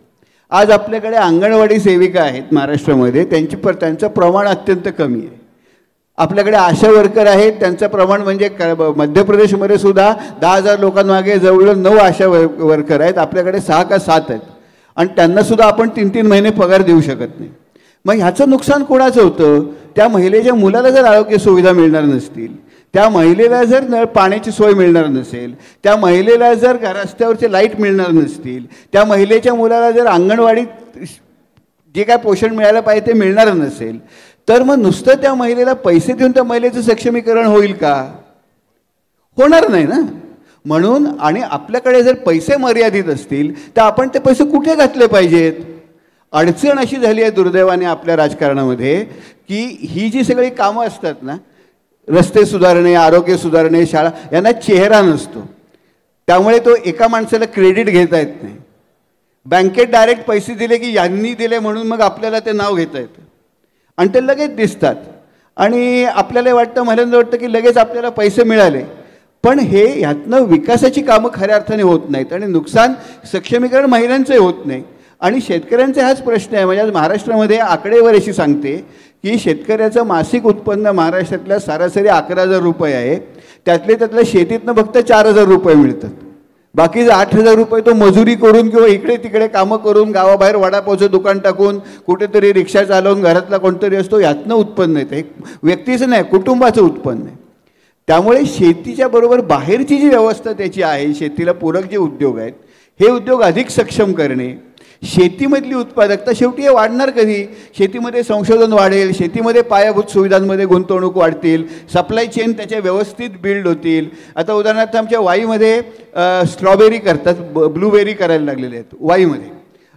आज आपल्याकडे अंगणवाडी सेविका आहेत महाराष्ट्रामध्ये, त्यांचं प्रमाण अत्यंत कमी आहे. आपल्याकडे आशा वर्कर आहेत, त्यांचं प्रमाण म्हणजे मध्य प्रदेशमध्ये सुद्धा 10,000 लोकांमागे जवळजवळ 9 आशा वर्कर आहेत, आपल्याकडे 6 का 7 आहेत. आणि त्यांनासुद्धा आपण 3-3 महिने पगार देऊ शकत नाही. मग ह्याचं नुकसान कोणाचं होतं? त्या महिलेच्या मुलाला जर आरोग्य सुविधा मिळणार नसतील, त्या महिलेला जर पाण्याची सोय मिळणार नसेल, त्या महिलेला जर रस्त्यावरचे लाईट मिळणार नसतील, त्या महिलेच्या मुलाला जर अंगणवाडीत जे काय पोषण मिळायला पाहिजे ते मिळणार नसेल, तर मग नुसतं त्या महिलेला पैसे देऊन त्या महिलेचं सक्षमीकरण होईल का? होणार नाही ना. म्हणून आणि आपल्याकडे जर पैसे मर्यादित असतील तर आपण ते पैसे कुठे घातले पाहिजेत? अडचण अशी झाली आहे दुर्दैवाने आपल्या राजकारणामध्ये की ही जी सगळी कामं असतात ना, रस्ते सुधारणे, आरोग्य सुधारणे, शाळा, यांना चेहरा नसतो. त्यामुळे तो एका माणसाला क्रेडिट घेता येत नाही. बँकेत डायरेक्ट पैसे दिले की यांनी दिले म्हणून मग आपल्याला ते नाव घेता येतं आणि ते लगेच दिसतात आणि आपल्याला वाटतं, महिलांना वाटतं की लगेच आपल्याला पैसे मिळाले. पण हे ह्यातनं विकासाची कामं खऱ्या अर्थाने होत नाहीत आणि नुकसान सक्षमीकरण महिलांचंही होत नाही. आणि शेतकऱ्यांचा हाच प्रश्न आहे. म्हणजे आज महाराष्ट्रामध्ये आकडेवारी अशी सांगते की शेतकऱ्याचं मासिक उत्पन्न महाराष्ट्रातल्या सरासरी 11,000 रुपये आहे. त्यातल्या शेतीतनं फक्त 4,000 रुपये मिळतात. बाकीचे 8,000 रुपये तो मजुरी करून किंवा इकडे तिकडे कामं करून, गावाबाहेर वडापावचं दुकान टाकून, कुठेतरी रिक्षा चालवून, घरातला कोणतरी असतो, यातनं उत्पन्न येतं. एक व्यक्तीचं नाही, कुटुंबाचं उत्पन्न आहे. त्यामुळे शेतीच्या बरोबर बाहेरची जी व्यवस्था त्याची आहे, शेतीला पूरक जे उद्योग आहेत, हे उद्योग अधिक सक्षम करणे, शेतीमधली उत्पादकता शेवटी हे वाढणार कधी? शेतीमध्ये संशोधन वाढेल, शेतीमध्ये पायाभूत सुविधांमध्ये गुंतवणूक वाढतील, सप्लाय चेन त्याच्या व्यवस्थित बिल्ड होतील. आता उदाहरणार्थ आमच्या वाईमध्ये स्ट्रॉबेरी करतात, ब्लूबेरी करायला लागलेले आहेत वाईमध्ये.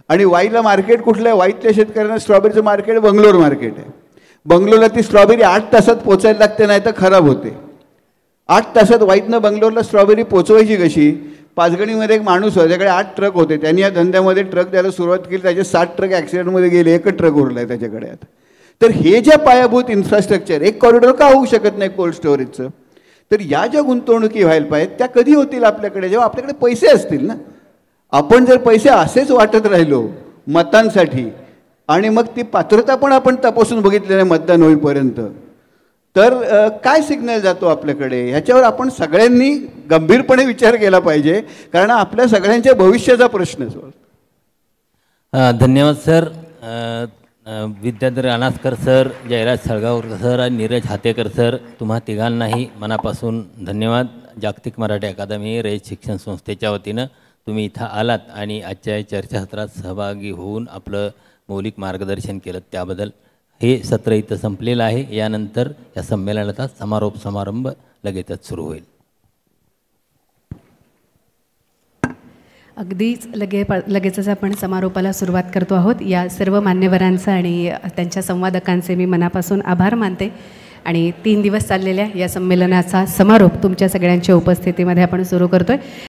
आणि वाईला मार्केट कुठलं आहे? वाईतल्या शेतकऱ्यांना स्ट्रॉबेरीचं मार्केट बंगलोर मार्केट आहे. बंगलोरला ती स्ट्रॉबेरी 8 तासात पोचायला लागते, नाही तर खराब होते. 8 तासात वाईतनं बंगलोरला स्ट्रॉबेरी पोचवायची कशी? पाचगणीमध्ये एक माणूस होता, त्याच्याकडे 8 ट्रक होते. त्यांनी या धंद्यामध्ये ट्रक द्यायला सुरुवात केली, त्याचे 7 ट्रक ॲक्सिडेंटमध्ये गेले, एकच ट्रक उरला आहे त्याच्याकडे आता. तर हे ज्या पायाभूत इन्फ्रास्ट्रक्चर, एक कॉरिडॉर का होऊ शकत नाही कोल्ड स्टोरेजचं? तर या ज्या गुंतवणुकी व्हायला पाहिजेत त्या कधी होतील आपल्याकडे? जेव्हा आपल्याकडे पैसे असतील ना. आपण जर पैसे असेच वाटत राहिलो मतांसाठी, आणि मग ती पात्रता पण आपण तपासून बघितली नाही मतदान होईपर्यंत, तर काय सिग्नल जातो आपल्याकडे? ह्याच्यावर आपण सगळ्यांनी गंभीरपणे विचार केला पाहिजे, कारण आपल्या सगळ्यांच्या भविष्याचा प्रश्न आहे. धन्यवाद sir. Vidyadhar Anaskar sir, Jayraj Salgaonkar sir आणि नीरज हातेकर सर, तुम्हा तिघांनाही मनापासून धन्यवाद. जागतिक मराठी अकादमी रयत शिक्षण संस्थेच्या वतीनं तुम्ही इथं आलात आणि आजच्या या चर्चासत्रात सहभागी होऊन आपलं मौलिक मार्गदर्शन केलं त्याबद्दल. हे सत्र इथं संपलेलं आहे. यानंतर या संमेलनाचा समारोप समारंभ लगेचच सुरू होईल. अगदीच लगेचच आपण समारोपाला सुरुवात करतो आहोत. या सर्व मान्यवरांचं आणि त्यांच्या संवादकांचे मी मनापासून आभार मानते. आणि 3 दिवस चाललेल्या या संमेलनाचा समारोप तुमच्या सगळ्यांच्या उपस्थितीमध्ये आपण सुरू करतो आहे.